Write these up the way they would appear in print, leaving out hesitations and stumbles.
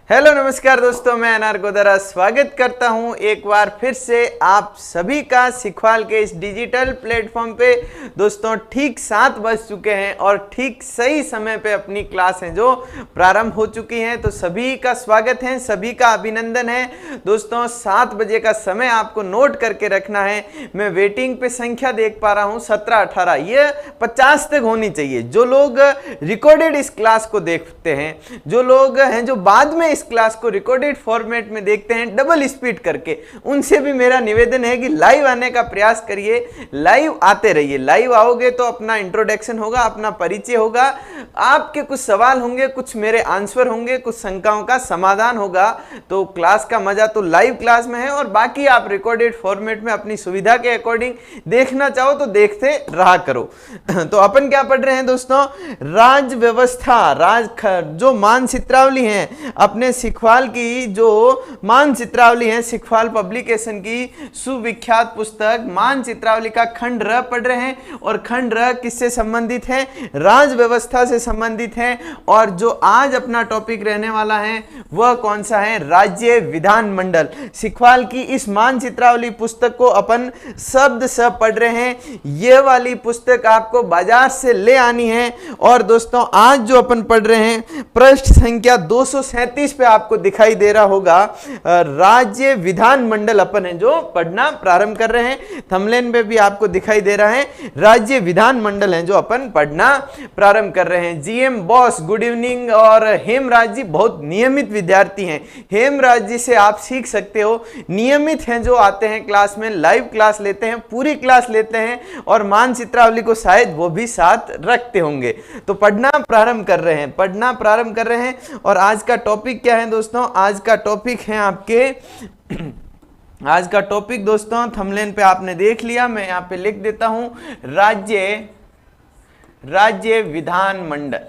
Hello नमस्कार दोस्तों, मैं अनार गोदरा स्वागत करता हूं एक बार फिर से आप सभी का सिखवाल के इस डिजिटल प्लेटफॉर्म पे। दोस्तों ठीक 7 बज चुके हैं और ठीक सही समय पे अपनी क्लास है जो प्रारंभ हो चुकी हैं। तो सभी का स्वागत है, सभी का अभिनंदन है। दोस्तों 7 बजे का समय आपको नोट करके रखना है। मैं वेटिंग पे संख्या देख पा रहा हूँ 17, 18, ये 50 तक होनी चाहिए। जो लोग रिकॉर्डेड इस क्लास को देखते हैं, जो लोग हैं जो बाद में इस क्लास को रिकॉर्डेड फॉर्मेट में देखते हैं डबल स्पीड करके, उनसे भी मेरा निवेदन है कि लाइव आने का प्रयास करिए, लाइव आते रहिए। लाइव आओगे तो अपना इंट्रोडक्शन होगा, अपना परिचय होगा, आपके कुछ सवाल होंगे, कुछ मेरे आंसर होंगे, कुछ शंकाओं का समाधान होगा। तो क्लास का मजा तो लाइव क्लास में है और बाकी आप रिकॉर्डेड फॉर्मेट में अपनी सुविधा के अकॉर्डिंग देखना चाहो तो देखते रहा करो। तो अपन क्या पढ़ रहे हैं दोस्तों? राज व्यवस्था, जो मानचित्रावली है, अपने सिखवाल की जो मानचित्रावली है, सिखवाल पब्लिकेशन की सुविख्यात पुस्तक मानचित्रावली का खंड र पढ़ रहे हैं। और खंड र किससे संबंधित है? राज व्यवस्था से संबंधित है। और जो आज अपना टॉपिक रहने वाला है वह कौन सा है? राज्य विधानमंडल। सिखवाल की इस मानचित्रावली पुस्तक को अपन शब्द से पढ़ रहे हैं। यह वाली पुस्तक आपको बाजार से ले आनी है। और दोस्तों आज जो अपन पढ़ रहे हैं पृष्ठ संख्या 237 पे आपको दिखाई दे रहा होगा, राज्य विधानमंडल अपन है जो पढ़ना प्रारंभ कर रहे हैं। थंबनेल पे भी आपको दिखाई दे रहा है राज्य विधानमंडल है जो अपन पढ़ना प्रारंभ कर रहे हैं। GM boss good evening. और हेमराज जी बहुत नियमित विद्यार्थी हैं। हेमराज जी से आप सीख सकते हो, नियमित हैं जो आते हैं क्लास में, लाइव क्लास लेते हैं, पूरी क्लास लेते हैं और मानचित्रावली को शायद वो भी साथ रखते होंगे। तो पढ़ना प्रारंभ कर रहे हैं, पढ़ना प्रारंभ कर रहे हैं। और आज का टॉपिक क्या है दोस्तों? आज का टॉपिक है आपके आज का टॉपिक दोस्तों थंबनेल पे आपने देख लिया, मैं यहाँ पे लिख देता हूं, राज्य विधानमंडल।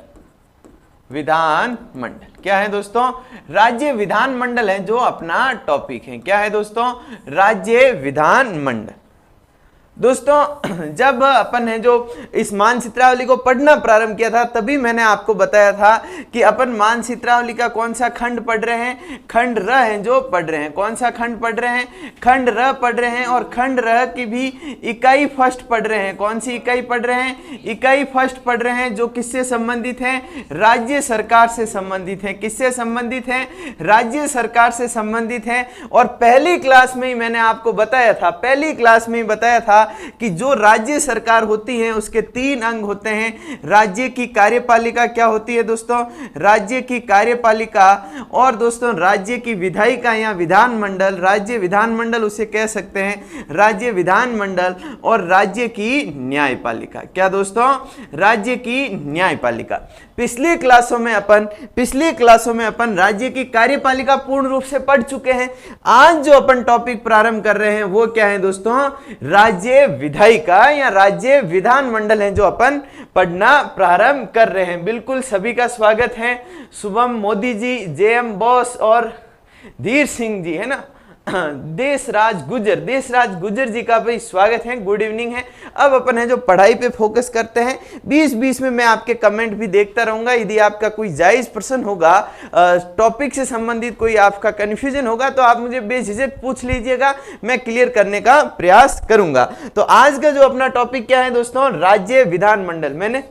विधानमंडल क्या है दोस्तों? राज्य विधानमंडल है जो अपना टॉपिक है। क्या है दोस्तों? राज्य विधानमंडल। दोस्तों जब अपन है जो इस मानचित्रावली को पढ़ना प्रारंभ किया था तभी मैंने आपको बताया था कि अपन मानचित्रावली का कौन सा खंड पढ़ रहे हैं? खंड र है जो पढ़ रहे हैं। कौन सा खंड पढ़ रहे हैं? खंड र पढ़ रहे हैं। और खंड र की भी इकाई फर्स्ट पढ़ रहे हैं। कौन सी इकाई पढ़ रहे हैं? इकाई फर्स्ट पढ़ रहे हैं जो किससे संबंधित है? राज्य सरकार से संबंधित है। किससे संबंधित है? राज्य सरकार से संबंधित है। और पहली क्लास में ही मैंने आपको बताया था, पहली क्लास में ही बताया था कि जो राज्य सरकार होती है उसके 3 अंग होते हैं। राज्य की कार्यपालिका क्या होती है दोस्तों? राज्य की कार्यपालिका। और दोस्तों राज्य की विधायिका या विधानमंडल, राज्य विधानमंडल उसे कह सकते हैं, राज्य विधानमंडल। और राज्य की न्यायपालिका। क्या दोस्तों? राज्य की न्यायपालिका। पिछली क्लासों में अपन राज्य की कार्यपालिका पूर्ण रूप से पढ़ चुके हैं। आज जो अपन टॉपिक प्रारंभ कर रहे हैं वो क्या है दोस्तों? राज्य विधायिका या राज्य विधानमंडल है जो अपन पढ़ना प्रारंभ कर रहे हैं। बिल्कुल सभी का स्वागत है। शुभम मोदी जी, जेएम बॉस और धीर सिंह जी है ना, देशराज गुजर जी का भी स्वागत है, गुड इवनिंग है। अब अपन है जो पढ़ाई पे फोकस करते हैं। 20-20 में मैं आपके कमेंट भी देखता रहूंगा। यदि आपका कोई जायज प्रश्न होगा, टॉपिक से संबंधित कोई आपका कंफ्यूजन होगा तो आप मुझे बेझिझक पूछ लीजिएगा, मैं क्लियर करने का प्रयास करूंगा। तो आज का जो अपना टॉपिक क्या है दोस्तों? राज्य विधानमंडल।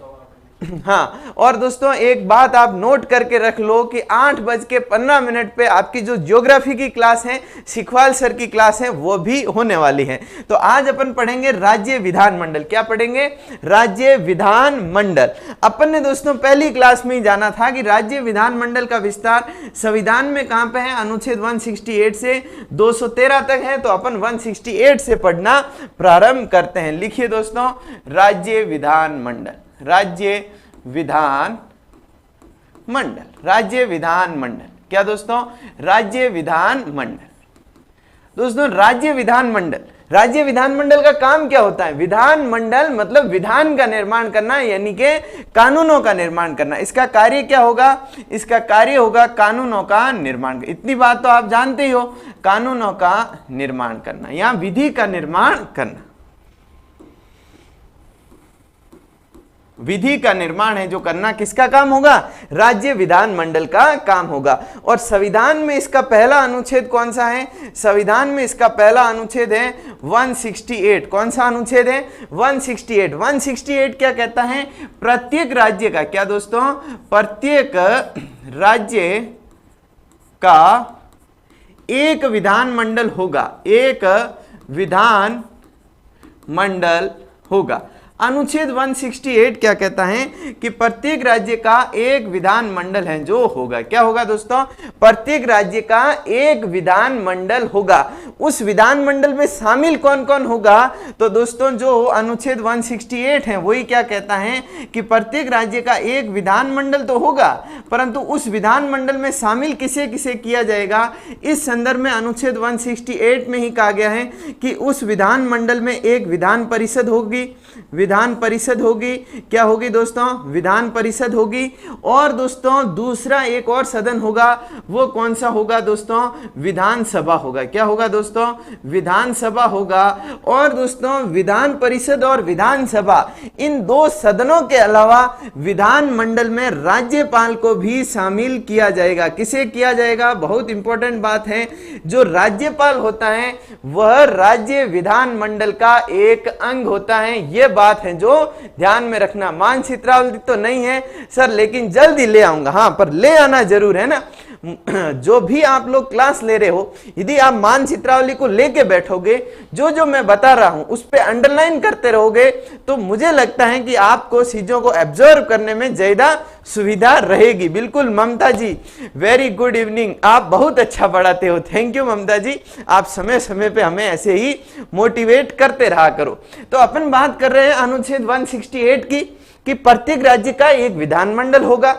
हाँ, और दोस्तों एक बात आप नोट करके रख लो कि 8:15 पे आपकी जो ज्योग्राफी की क्लास है, सिखवाल सर की क्लास है, वो भी होने वाली है। तो आज अपन पढ़ेंगे राज्य विधानमंडल। क्या पढ़ेंगे? राज्य विधानमंडल। अपन ने दोस्तों पहली क्लास में ही जाना था कि राज्य विधानमंडल का विस्तार संविधान में कहां पे है? अनुच्छेद 168 से 213 तक है। तो अपन 168 से पढ़ना प्रारंभ करते हैं। लिखिए दोस्तों, राज्य विधानमंडल, राज्य विधानमंडल, राज्य विधानमंडल। क्या दोस्तों? राज्य विधानमंडल। दोस्तों राज्य विधानमंडल का काम क्या होता है? विधानमंडल मतलब विधान का निर्माण करना, यानी कि कानूनों का निर्माण करना। इसका कार्य क्या होगा? इसका कार्य होगा कानूनों का निर्माण। इतनी बात तो आप जानते ही हो, कानूनों का निर्माण करना या विधि का निर्माण करना। विधि का निर्माण है जो करना किसका काम होगा? राज्य विधानमंडल का काम होगा। और संविधान में इसका पहला अनुच्छेद कौन सा है? संविधान में इसका पहला अनुच्छेद है 168। कौन सा अनुच्छेद है? 168। 168 क्या कहता है? प्रत्येक राज्य का, क्या दोस्तों? प्रत्येक राज्य का एक विधानमंडल होगा, एक विधानमंडल होगा। अनुच्छेद 168 क्या कहता है कि प्रत्येक राज्य का एक विधानमंडल है जो होगा, क्या होगा दोस्तों? प्रत्येक राज्य का एक विधानमंडल होगा। उस विधानमंडल में शामिल कौन कौन होगा? तो दोस्तों जो अनुच्छेद 168 है वही क्या कहता है कि प्रत्येक राज्य का एक विधानमंडल तो होगा, परंतु उस विधानमंडल में शामिल किसे किसे किया जाएगा? इस संदर्भ में अनुच्छेद 168 में ही कहा गया है कि उस विधानमंडल में एक विधान परिषद होगी, विधान परिषद होगी। क्या होगी दोस्तों? विधान परिषद होगी। और दोस्तों दूसरा एक और सदन होगा, वो कौन सा होगा दोस्तों? विधानसभा होगा। क्या होगा दोस्तों? विधानसभा होगा। और दोस्तों विधान परिषद और विधानसभा, इन दो सदनों के अलावा विधानमंडल में राज्यपाल को भी शामिल किया जाएगा। किसे किया जाएगा? बहुत इंपॉर्टेंट बात है, जो राज्यपाल होता है वह राज्य विधानमंडल का एक अंग होता है। यह बात है जो ध्यान में रखना। मानचित्रावली तो नहीं है सर, लेकिन जल्दी ले आऊंगा, हाँ, पर ले आना जरूर है ना। जो भी आप लोग क्लास ले रहे हो, यदि आप मानचित्रावली को लेके बैठोगे, जो जो मैं बता रहा हूं उस पे अंडरलाइन करते रहोगे, तो मुझे लगता है कि आपको चीजों को एब्जॉर्व करने में ज्यादा सुविधा रहेगी। बिल्कुल ममता जी, वेरी गुड इवनिंग, आप बहुत अच्छा पढ़ाते हो। थैंक यू ममता जी, आप समय समय पे हमें ऐसे ही मोटिवेट करते रहा करो। तो अपन बात कर रहे हैं अनुच्छेद 168 की, कि प्रत्येक राज्य का एक विधानमंडल होगा।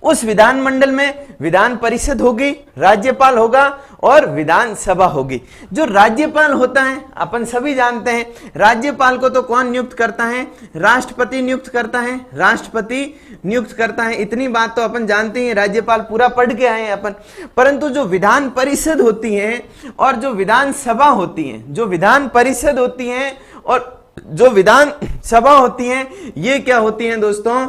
उस विधानमंडल में विधान परिषद होगी, राज्यपाल होगा और विधानसभा होगी। जो राज्यपाल होता है अपन सभी जानते हैं, राज्यपाल को तो कौन नियुक्त करता है? राष्ट्रपति नियुक्त करता है, राष्ट्रपति नियुक्त करता है। इतनी बात तो अपन जानते हैं, राज्यपाल पूरा पढ़ के आए हैं अपन। परंतु जो विधान परिषद होती है और जो विधानसभा होती है, जो विधान परिषद होती है और जो विधानसभा होती है, ये क्या होती हैं दोस्तों?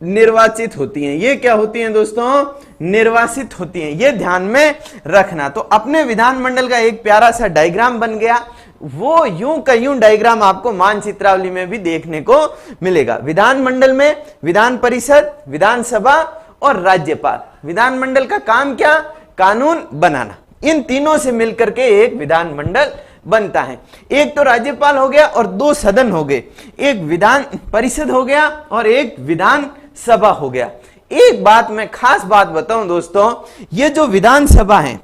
निर्वाचित होती हैं। ये क्या होती हैं दोस्तों? निर्वाचित होती हैं। ये ध्यान में रखना। तो अपने विधानमंडल का एक प्यारा सा डायग्राम बन गया। वो यूं का यूं डायग्राम आपको मानचित्रावली में भी देखने को मिलेगा। विधानमंडल में विधान परिषद, विधानसभा और राज्यपाल। विधानमंडल का काम क्या? कानून बनाना। इन तीनों से मिलकर के एक विधानमंडल बनता है। एक तो राज्यपाल हो गया और दो सदन हो गए, एक विधान परिषद हो गया और एक विधान सभा हो गया। एक बात मैं खास बात बताऊं दोस्तों, ये जो विधानसभा है,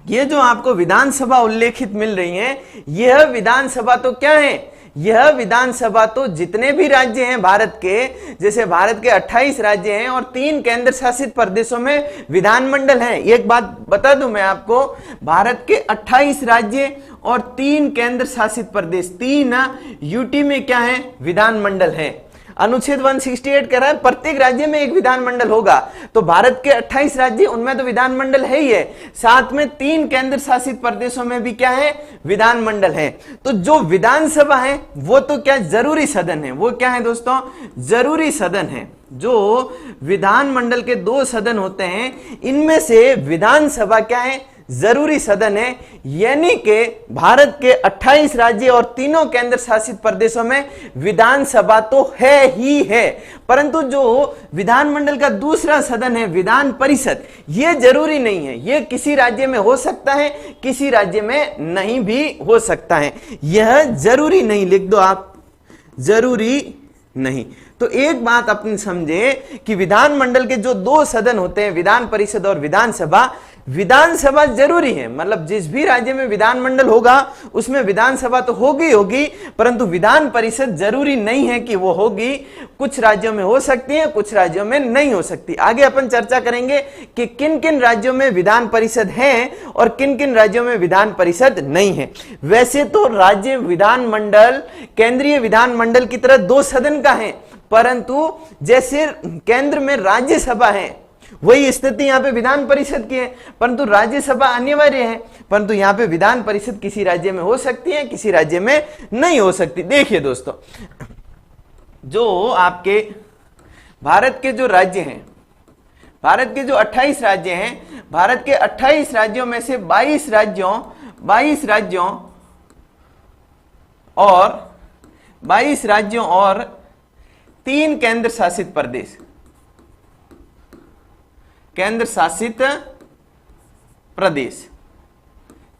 ये जो आपको विधानसभा उल्लेखित मिल रही है, यह विधानसभा तो क्या है? यह विधानसभा तो जितने भी राज्य हैं भारत के, जैसे भारत के 28 राज्य हैं और 3 केंद्र शासित प्रदेशों में विधानमंडल हैं। एक बात बता दूं मैं आपको, भारत के 28 राज्य और 3 केंद्र शासित प्रदेश, 3 यूटी में क्या है? विधानमंडल है। अनुच्छेद 168 कह रहा है प्रत्येक राज्य में एक विधानमंडल होगा। तो भारत के 28 राज्य, उनमें तो विधानमंडल है ही है, साथ में 3 केंद्र शासित प्रदेशों में भी क्या है? विधानमंडल है। तो जो विधानसभा है वो तो क्या? जरूरी सदन है। वो क्या है दोस्तों? जरूरी सदन है। जो विधानमंडल के 2 सदन होते हैं, इनमें से विधानसभा क्या है? जरूरी सदन है। यानी कि भारत के 28 राज्य और 3 केंद्र शासित प्रदेशों में विधानसभा तो है ही है, परंतु जो विधानमंडल का दूसरा सदन है विधान परिषद, ये जरूरी नहीं है। ये किसी राज्य में हो सकता है, किसी राज्य में नहीं भी हो सकता है। यह जरूरी नहीं, लिख दो आप, जरूरी नहीं। तो एक बात अपन समझे कि विधानमंडल के जो 2 सदन होते हैं, विधान परिषद और विधानसभा, विधानसभा जरूरी है। मतलब जिस भी राज्य में विधानमंडल होगा उसमें विधानसभा तो होगी होगी, परंतु विधान परिषद जरूरी नहीं है कि वो होगी। कुछ राज्यों में हो सकती है, कुछ राज्यों में नहीं हो सकती। आगे अपन चर्चा करेंगे कि किन किन राज्यों में विधान परिषद है और किन किन राज्यों में विधान परिषद नहीं है। वैसे तो राज्य विधानमंडल केंद्रीय विधानमंडल की तरह 2 सदन का है, परंतु जैसे केंद्र में राज्यसभा है, वही स्थिति यहाँ पे विधान परिषद की है, परंतु राज्यसभा अनिवार्य है। परंतु यहाँ पे विधान परिषद किसी राज्य में हो सकती है, किसी राज्य में नहीं हो सकती। देखिए दोस्तों, जो आपके भारत के जो राज्य हैं, भारत के जो 28 राज्य हैं, भारत के 28 राज्यों में से 22 राज्यों और 3 केंद्र शासित प्रदेश, केंद्र शासित प्रदेश,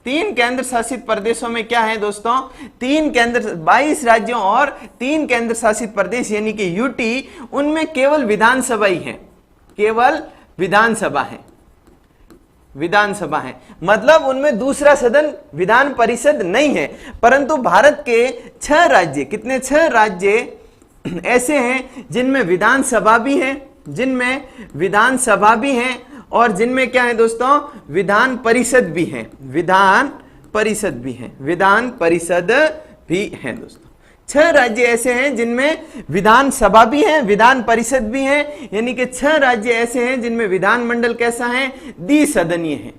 3 केंद्र शासित प्रदेशों में क्या है दोस्तों, 22 राज्यों और 3 केंद्र शासित प्रदेश यानी कि यूटी, उनमें केवल विधानसभा ही है, केवल विधानसभा है, विधानसभा है, मतलब उनमें दूसरा सदन विधान परिषद नहीं है। परंतु भारत के 6 राज्य, कितने 6 राज्य ऐसे हैं जिनमें विधानसभा भी है, जिनमें विधानसभा भी है और जिनमें क्या है दोस्तों, विधान परिषद भी है, विधान परिषद भी है, विधान परिषद भी है दोस्तों। 6 राज्य ऐसे हैं जिनमें विधानसभा भी है, विधान परिषद भी है, यानी कि 6 राज्य ऐसे हैं जिनमें विधानमंडल कैसा है, द्विसदनीय है।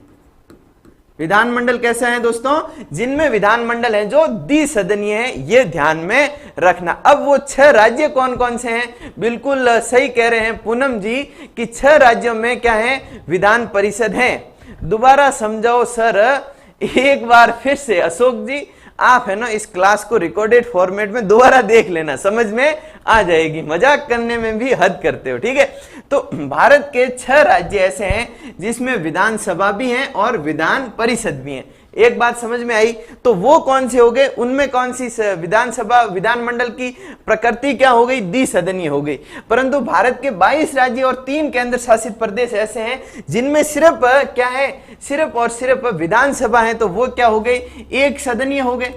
विधानमंडल कैसा है दोस्तों, जिनमें विधानमंडल है जो द्विसदनीय है, ये ध्यान में रखना। अब वो 6 राज्य कौन कौन से हैं, बिल्कुल सही कह रहे हैं पूनम जी कि 6 राज्यों में क्या है, विधान परिषद है। दोबारा समझाओ सर, एक बार फिर से। अशोक जी आप है ना इस क्लास को रिकॉर्डेड फॉर्मेट में दोबारा देख लेना, समझ में आ जाएगी, मजाक करने में भी हद करते हो, ठीक है। तो भारत के 6 राज्य ऐसे हैं जिसमें विधानसभा भी है और विधान परिषद भी है। एक बात समझ में आई, तो वो कौन से हो गए, उनमें कौन सी विधानसभा, विधानमंडल की प्रकृति क्या हो गई, द्विसदनीय हो गई। परंतु भारत के 22 राज्य और 3 केंद्र शासित प्रदेश ऐसे हैं जिनमें सिर्फ क्या है, सिर्फ और सिर्फ विधानसभा है, तो वो क्या हो गई, एक सदनीय हो गए।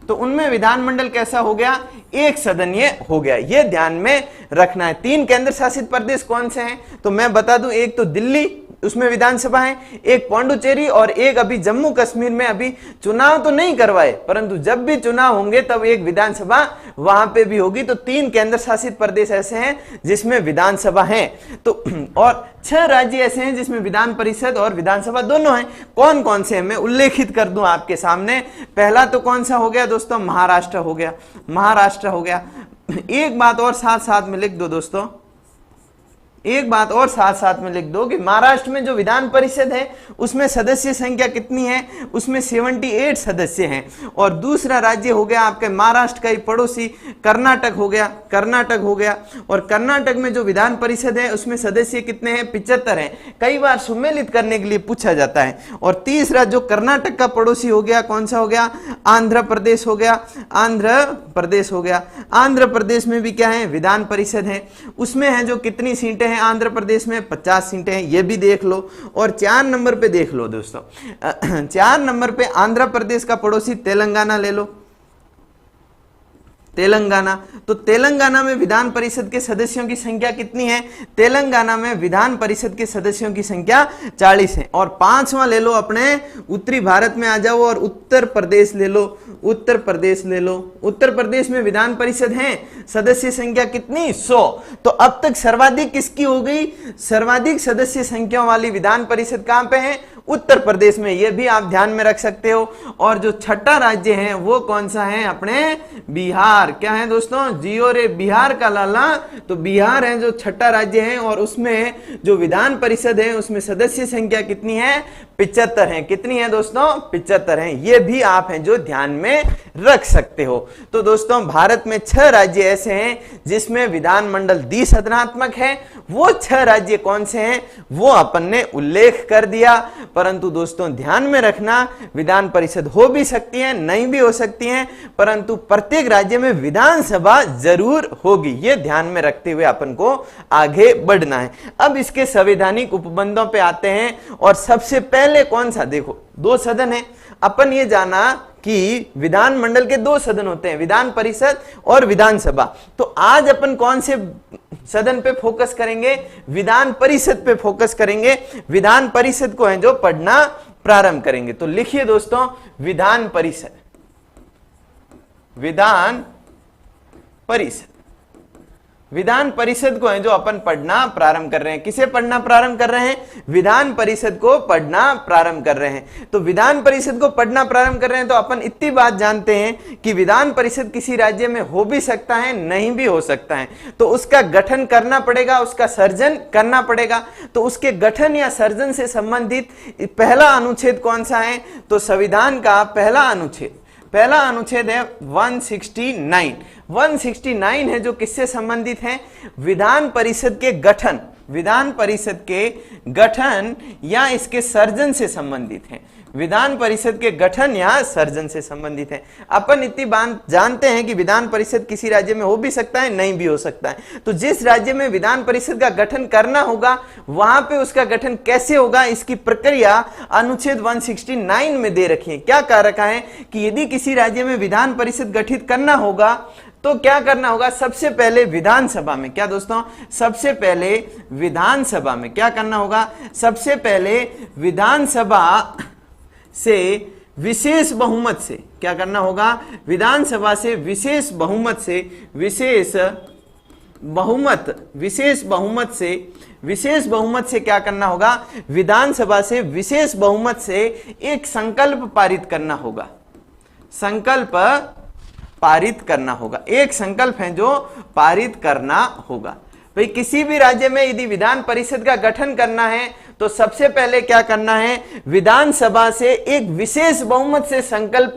तो उनमें विधानमंडल कैसा हो गया, एक सदनीय हो गया, ये ध्यान में रखना है। 3 केंद्र शासित प्रदेश कौन से हैं, तो मैं बता दूं, एक तो दिल्ली, उसमें विधानसभा है, एक पौंडुचेरी और एक अभी जम्मू कश्मीर में अभी चुनाव तो नहीं करवाए, परंतु जब भी चुनाव होंगे तब एक विधानसभा वहां पे भी होगी। तो 3 केंद्र शासित प्रदेश ऐसे हैं जिसमें विधानसभा है, तो और 6 राज्य ऐसे हैं जिसमें विधान परिषद और विधानसभा दोनों हैं। कौन कौन से हैं मैं उल्लेखित कर दूं आपके सामने। पहला तो कौन सा हो गया दोस्तों, महाराष्ट्र हो गया, महाराष्ट्र हो गया। एक बात और साथ साथ में लिख दो दोस्तों, एक बात और साथ साथ में लिख दो कि महाराष्ट्र में जो विधान परिषद है उसमें सदस्य संख्या कितनी है, उसमें 78 सदस्य हैं। और दूसरा राज्य हो गया आपके महाराष्ट्र का ही पड़ोसी कर्नाटक हो गया, कर्नाटक हो गया। और कर्नाटक में जो विधान परिषद है उसमें सदस्य कितने हैं, 75 हैं। कई बार सुमेलित करने के लिए पूछा जाता है। और तीसरा जो कर्नाटक का पड़ोसी हो गया, कौन सा हो गया, आंध्र प्रदेश हो गया, आंध्र प्रदेश हो गया। आंध्र प्रदेश में भी क्या है, विधान परिषद है, उसमें है जो कितनी सीटें आंध्र प्रदेश में 50 सीटें हैं, ये भी देख लो। और 4 नंबर पे देख लो दोस्तों, 4 नंबर पे आंध्र प्रदेश का पड़ोसी तेलंगाना ले लो, तेलंगाना। तो तेलंगाना में विधान परिषद के सदस्यों की संख्या कितनी है, तेलंगाना में विधान परिषद के सदस्यों की संख्या 40 है। और 5वां ले लो, अपने उत्तरी भारत में आ जाओ और उत्तर प्रदेश ले लो, उत्तर प्रदेश ले लो। उत्तर प्रदेश में विधान परिषद है, सदस्य संख्या कितनी, 100। तो अब तक सर्वाधिक किसकी हो गई, सर्वाधिक सदस्य संख्या वाली विधान परिषद कहां पे है, उत्तर प्रदेश में। यह भी आप ध्यान में रख सकते हो। और जो छठा राज्य है वो कौन सा है, अपने बिहार। क्या है दोस्तों, जियो रे बिहार का लाला। तो बिहार है जो छठा राज्य है और उसमें जो विधान परिषद है उसमें सदस्य संख्या कितनी है, 75 है। कितनी है दोस्तों, 75 है। ये भी आप हैं जो ध्यान में रख सकते हो। तो दोस्तों भारत में 6 राज्य ऐसे हैं जिसमें विधानमंडल द्विसदनात्मक है। वो 6 राज्य कौन से हैं वो अपन ने उल्लेख कर दिया। परंतु दोस्तों ध्यान में रखना, विधान परिषद हो भी सकती है, नहीं भी हो सकती है, परंतु प्रत्येक राज्य में विधानसभा जरूर होगी। ये ध्यान में रखते हुए अपन को आगे बढ़ना है। अब इसके संवैधानिक उपबंधों पे आते हैं। और सबसे पहले कौन सा, देखो 2 सदन है। अपन ये जाना कि विधानमंडल के 2 सदन होते हैं, विधान परिषद और विधानसभा। तो आज अपन कौन से सदन पे फोकस करेंगे, विधान परिषद पे फोकस करेंगे। विधान परिषद को है जो पढ़ना प्रारंभ करेंगे। तो लिखिए दोस्तों, विधान परिषद, विधान परिषद, विधान परिषद को है जो अपन पढ़ना प्रारंभ कर रहे हैं। किसे पढ़ना प्रारंभ कर रहे हैं? विधान परिषद को पढ़ना प्रारंभ कर रहे हैं। तो विधान परिषद को पढ़ना प्रारंभ कर रहे हैं तो अपन इतनी बात जानते हैं कि विधान परिषद किसी राज्य में हो भी सकता है, नहीं भी हो सकता है। तो उसका गठन करना पड़ेगा, उसका सर्जन करना पड़ेगा। तो उसके गठन या सर्जन से संबंधित पहला अनुच्छेद कौन सा है? तो संविधान का पहला अनुच्छेद है 169। 169 है जो किससे संबंधित है? विधान परिषद के गठन, विधान परिषद के गठन या इसके सर्जन से संबंधित है। विधान परिषद के गठन या सर्जन से संबंधित है। अपन इतनी बात जानते हैं कि विधान परिषद किसी राज्य में हो भी सकता है, नहीं भी हो सकता है। तो जिस राज्य में विधान परिषद का गठन करना होगा वहां पे उसका गठन कैसे होगा, इसकी प्रक्रिया अनुच्छेद 169 में दे रखी है। क्या कह रखा है कि यदि किसी राज्य में विधान परिषद गठित करना होगा तो क्या करना होगा? सबसे पहले विधानसभा में, क्या दोस्तों, सबसे पहले विधानसभा में क्या करना होगा? सबसे पहले विधानसभा से विशेष बहुमत से क्या करना होगा? विधानसभा से विशेष बहुमत से क्या करना होगा? विधानसभा से विशेष बहुमत से एक संकल्प पारित करना होगा। संकल्प पारित करना होगा, एक संकल्प है जो पारित करना होगा। भाई किसी भी राज्य में यदि विधान परिषद का गठन करना है तो सबसे पहले क्या करना है? विधानसभा से एक विशेष बहुमत से संकल्प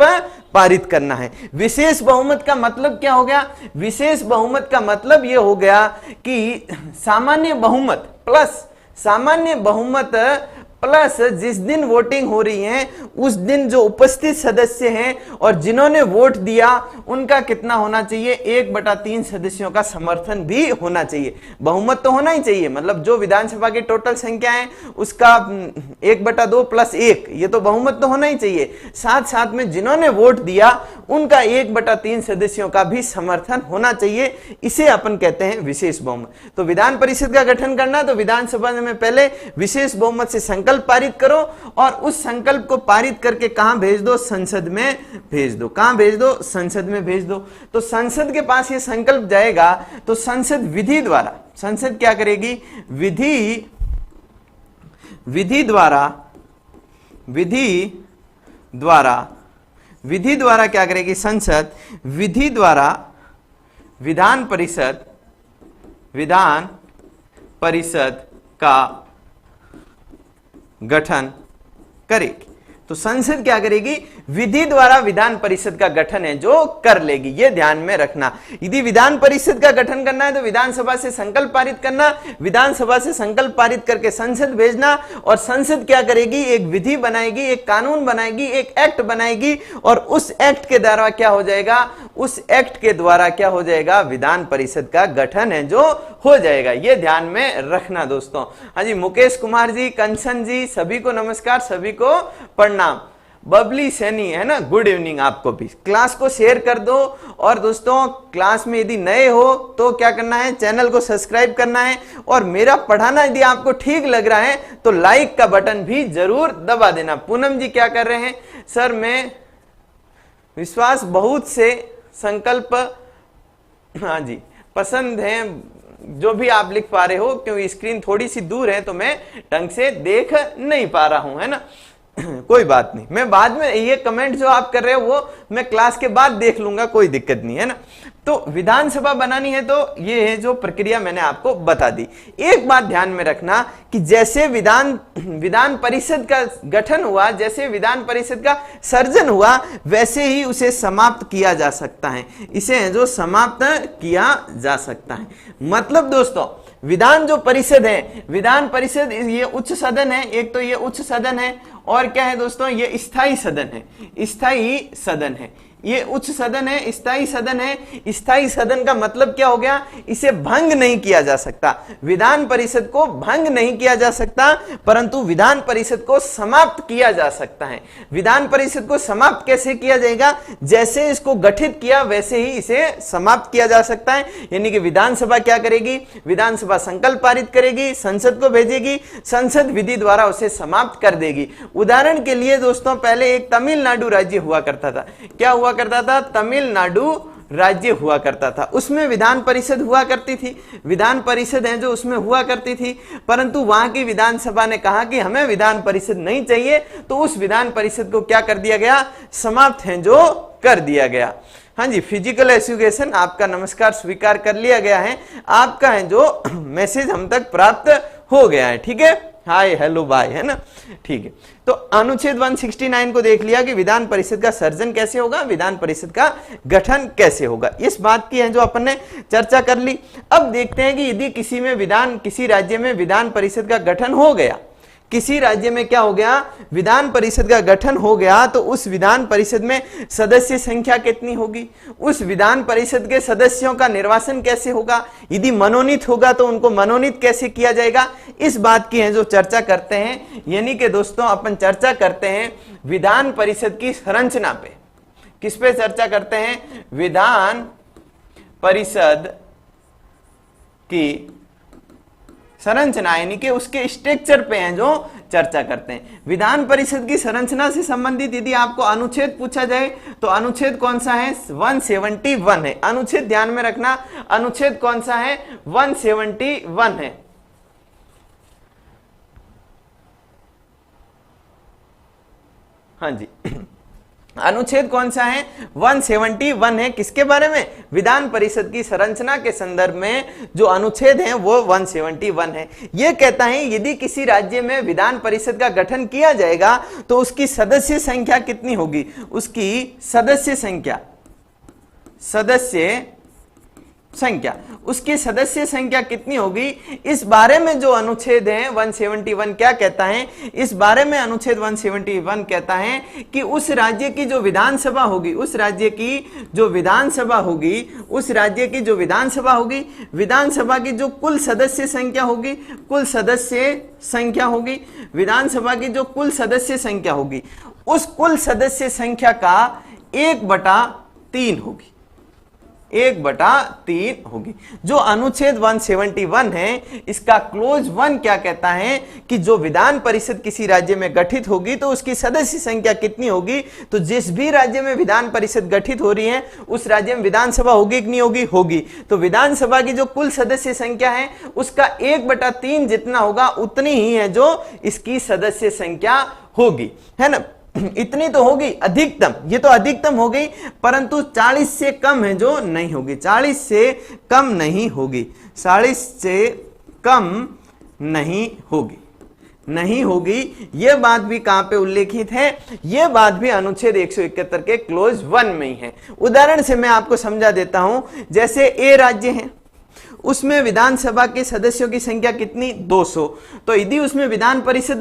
पारित करना है। विशेष बहुमत का मतलब क्या हो गया? विशेष बहुमत का मतलब यह हो गया कि सामान्य बहुमत प्लस जिस दिन वोटिंग हो रही है उस दिन जो उपस्थित सदस्य हैं और जिन्होंने वोट दिया उनका कितना होना चाहिए? 1/3 सदस्यों का समर्थन भी होना चाहिए। बहुमत तो होना ही चाहिए, मतलब जो विधानसभा की टोटल संख्या है उसका 1/2 + 1, ये तो बहुमत तो होना ही चाहिए। साथ साथ में जिन्होंने वोट दिया उनका 1/3 सदस्यों का भी समर्थन होना चाहिए। इसे अपन कहते हैं विशेष बहुमत। तो विधान परिषद का गठन करना तो विधानसभा में पहले विशेष बहुमत से संकल्प पारित करो और उस संकल्प को पारित करके कहां भेज दो? संसद में भेज दो। कहां भेज दो? संसद में भेज दो। तो संसद के पास ये संकल्प जाएगा तो संसद विधि द्वारा, संसद क्या करेगी? विधि द्वारा क्या करेगी? संसद विधि द्वारा विधान परिषद का गठन करेगी। तो संसद क्या करेगी? विधि द्वारा विधान परिषद का गठन है जो कर लेगी। ये ध्यान में रखना। यदि विधान परिषद का गठन करना है तो विधानसभा से संकल्प पारित करना, विधानसभा से संकल्प पारित करके संसद भेजना और संसद क्या करेगी? एक विधि बनाएगी, एक कानून बनाएगी, एक एक्ट बनाएगी और उस एक्ट के द्वारा क्या हो जाएगा? विधान परिषद का गठन है जो हो जाएगा। ये ध्यान में रखना दोस्तों। हाँ जी, मुकेश कुमार जी, कंचन जी, सभी को नमस्कार, सभी को प्रणाम। बबली सैनी है ना, गुड इवनिंग आपको भी। क्लास को शेयर कर दो और दोस्तों क्लास में यदि नए हो तो क्या करना है? चैनल को सब्सक्राइब करना है और मेरा पढ़ाना यदि आपको ठीक लग रहा है तो लाइक का बटन भी जरूर दबा देना। पूनम जी क्या कर रहे हैं? सर मैं विश्वास बहुत से संकल्प, हाँ जी, पसंद है जो भी आप लिख पा रहे हो, क्योंकि स्क्रीन थोड़ी सी दूर है तो मैं ढंग से देख नहीं पा रहा हूं, है ना। कोई बात नहीं, मैं बाद में ये कमेंट जो आप कर रहे हो वो मैं क्लास के बाद देख लूंगा, कोई दिक्कत नहीं है ना। तो विधानसभा बनानी है तो ये है जो प्रक्रिया मैंने आपको बता दी। एक बात ध्यान में रखना कि जैसे विधान परिषद का गठन हुआ, जैसे विधान परिषद का सर्जन हुआ, वैसे ही उसे समाप्त किया जा सकता है। इसे है जो समाप्त किया जा सकता है। मतलब दोस्तों विधान जो परिषद है, विधान परिषद ये उच्च सदन है, एक तो ये उच्च सदन है और क्या है दोस्तों, ये स्थायी सदन है। स्थायी सदन है, ये उच्च सदन है, स्थायी सदन है। स्थायी सदन का मतलब क्या हो गया? इसे भंग नहीं किया जा सकता। विधान परिषद को भंग नहीं किया जा सकता, परंतु विधान परिषद को समाप्त किया जा सकता है। विधान परिषद को समाप्त कैसे किया जाएगा? जैसे इसको गठित किया वैसे ही इसे समाप्त किया जा सकता है। यानी कि विधानसभा क्या करेगी? विधानसभा संकल्प पारित करेगी, संसद को भेजेगी, संसद विधि द्वारा उसे समाप्त कर देगी। उदाहरण के लिए दोस्तों, पहले एक तमिलनाडु राज्य हुआ करता था। क्या हुआ करता था? तमिलनाडु राज्य हुआ करता था, उसमें विधान परिषद हुआ करती थी, विधान परिषद है जो उसमें हुआ करती थी, परंतु वहां की विधानसभा ने कहा कि हमें विधान परिषद नहीं चाहिए, तो उस विधान परिषद को क्या कर दिया गया, समाप्त है जो कर दिया गया। हाँ जी, फिजिकल एजुकेशन आपका नमस्कार स्वीकार कर लिया गया है, आपका है जो मैसेज हम तक प्राप्त हो गया है, ठीक है, हाय हेलो बाय, है ना, ठीक है। तो अनुच्छेद 169 को देख लिया कि विधान परिषद का सर्जन कैसे होगा, विधान परिषद का गठन कैसे होगा, इस बात की है जो अपन ने चर्चा कर ली। अब देखते हैं कि यदि किसी राज्य में विधान परिषद का गठन हो गया, किसी राज्य में क्या हो गया, विधान परिषद का गठन हो गया, तो उस विधान परिषद में सदस्य संख्या कितनी होगी, उस विधान परिषद के सदस्यों का निर्वाचन कैसे होगा, यदि मनोनीत होगा तो उनको मनोनीत कैसे किया जाएगा, इस बात की है जो चर्चा करते हैं। यानी कि दोस्तों अपन चर्चा करते हैं विधान परिषद की संरचना पे, किस पे चर्चा करते हैं, विधान परिषद की संरचना यानी कि उसके स्ट्रक्चर पे हैं जो चर्चा करते हैं। विधान परिषद की संरचना से संबंधित यदि आपको अनुच्छेद पूछा जाए तो अनुच्छेद कौन सा है, 171 है, अनुच्छेद ध्यान में रखना, अनुच्छेद कौन सा है, 171 है। हाँ जी, अनुच्छेद कौन सा है, 171 है, किसके बारे में, विधान परिषद की संरचना के संदर्भ में जो अनुच्छेद है वो 171 है। यह कहता है यदि किसी राज्य में विधान परिषद का गठन किया जाएगा तो उसकी सदस्य संख्या कितनी होगी, उसकी सदस्य संख्या कितनी होगी, इस बारे में जो अनुच्छेद है 171 क्या कहता है, इस बारे में अनुच्छेद 171 कहता है कि उस राज्य की जो विधानसभा होगी, विधानसभा की जो कुल सदस्य संख्या होगी, विधानसभा की जो कुल सदस्य संख्या होगी, उस कुल सदस्य संख्या का 1/3 होगी, 1/3 होगी। जो अनुच्छेद 171 है इसका क्लोज 1 क्या कहता है कि जो विधान परिषद किसी राज्य में गठित होगी तो उसकी सदस्य संख्या कितनी होगी, तो जिस भी राज्य में विधान परिषद गठित हो रही है उस राज्य में विधानसभा होगी कि नहीं होगी, होगी। तो विधानसभा की जो कुल सदस्य संख्या है उसका 1/3 जितना होगा उतनी ही है जो इसकी सदस्य संख्या होगी, है ना, इतनी तो होगी अधिकतम, ये तो अधिकतम हो गई, परंतु 40 से कम है जो नहीं होगी, 40 से कम नहीं होगी, 40 से कम नहीं होगी। यह बात भी कहां पे उल्लेखित है, यह बात भी अनुच्छेद 171 के क्लोज 1 में ही है। उदाहरण से मैं आपको समझा देता हूं, जैसे ए राज्य है, उसमें विधानसभा के सदस्यों की संख्या कितनी, 200, तो यदि उसमें विधान परिषद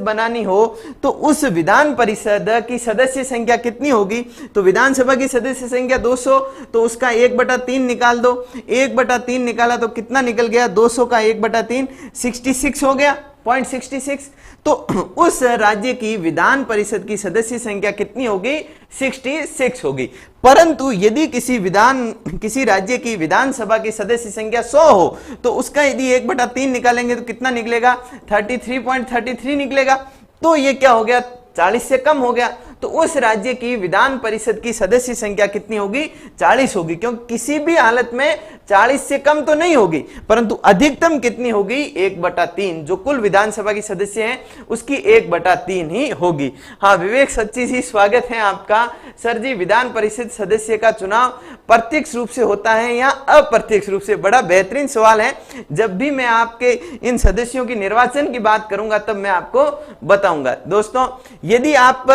बनानी हो तो उस विधान परिषद की सदस्य संख्या कितनी होगी, तो विधानसभा की सदस्य संख्या 200, तो उसका 1/3 निकाल दो, 1/3 निकाला तो कितना निकल गया, 200 का 1/3 66 हो गया, 0.66। तो उस राज्य की विधान परिषद की सदस्य संख्या कितनी होगी, 66 होगी। परंतु यदि किसी राज्य की विधानसभा की सदस्य संख्या 100 हो तो उसका यदि 1/3 निकालेंगे तो कितना निकलेगा, 33.33 निकलेगा। तो ये क्या हो गया, 40 से कम हो गया। तो उस राज्य की विधान परिषद की सदस्य संख्या कितनी होगी, 40 होगी, क्योंकि किसी भी हालत में 40 से कम तो नहीं होगी, परंतु अधिकतम कितनी होगी, 1/3, जो कुल विधानसभा की सदस्य हैं उसकी 1/3 ही होगी। हाँ विवेक सच्ची जी, स्वागत है आपका। सर जी, विधान परिषद सदस्य का चुनाव प्रत्यक्ष रूप से होता है या अप्रत्यक्ष रूप से? बड़ा बेहतरीन सवाल है। जब भी मैं आपके इन सदस्यों की निर्वाचन की बात करूंगा तब मैं आपको बताऊंगा। दोस्तों यदि आप,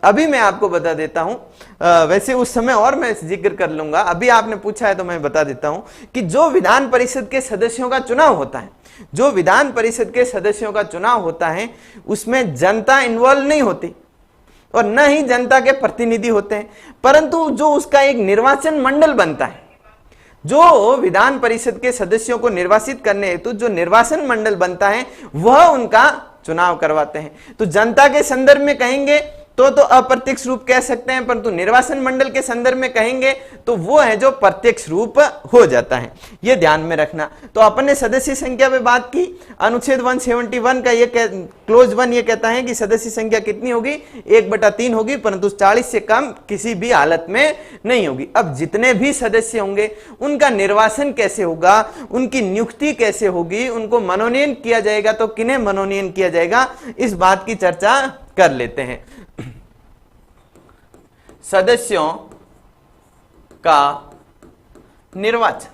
अभी मैं आपको बता देता हूं, वैसे उस समय और मैं जिक्र कर लूंगा, अभी आपने पूछा है तो मैं बता देता हूं कि जो विधान परिषद के सदस्यों का चुनाव होता है, जो विधान परिषद के सदस्यों का चुनाव होता है उसमें जनता इन्वॉल्व नहीं होती और न ही जनता के प्रतिनिधि होते हैं, परंतु जो उसका एक निर्वाचन मंडल बनता है, जो विधान परिषद के सदस्यों को निर्वाचित करने हेतु जो निर्वाचन मंडल बनता है वह उनका चुनाव करवाते हैं। तो जनता के संदर्भ में कहेंगे तो अप्रत्यक्ष रूप कह सकते हैं, परंतु निर्वाचन मंडल के संदर्भ में कहेंगे तो वो है जो प्रत्यक्ष रूप हो जाता है, ये ध्यान में रखना। तो अपन ने सदस्य संख्या पे बात की, अनुच्छेद 171 का ये क्लोज 1 ये कहता है कि सदस्य संख्या कितनी होगी, 1/3 होगी, परंतु 40 से कम किसी भी हालत में नहीं होगी। अब जितने भी सदस्य होंगे उनका निर्वाचन कैसे होगा, उनकी नियुक्ति कैसे होगी, उनको मनोनयन किया जाएगा तो किन्हें मनोनयन किया जाएगा, इस बात की चर्चा कर लेते हैं। सदस्यों का निर्वाचन,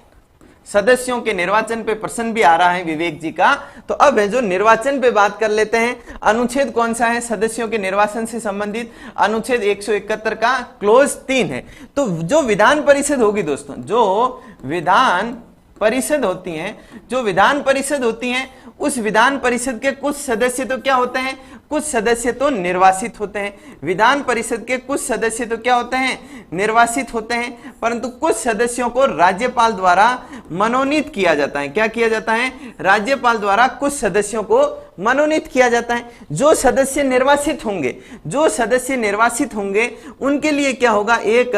सदस्यों के निर्वाचन पे प्रश्न भी आ रहा है विवेक जी का, तो अब है जो निर्वाचन पे बात कर लेते हैं। अनुच्छेद कौन सा है सदस्यों के निर्वाचन से संबंधित, अनुच्छेद 171 का क्लोज 3 है। तो जो विधान परिषद होगी दोस्तों, जो विधान परिषद होती हैं, जो विधान परिषद होती हैं, उस विधान परिषद के कुछ सदस्य तो क्या होते हैं, कुछ सदस्य तो निर्वासित होते हैं। विधान परिषद के कुछ सदस्य तो क्या होते हैं, निर्वासित होते हैं, परंतु कुछ सदस्यों को राज्यपाल द्वारा मनोनीत किया जाता है। क्या किया जाता है, राज्यपाल द्वारा कुछ सदस्यों को मनोनीत किया जाता है। जो सदस्य निर्वासित होंगे, जो सदस्य निर्वासित होंगे उनके लिए क्या होगा, एक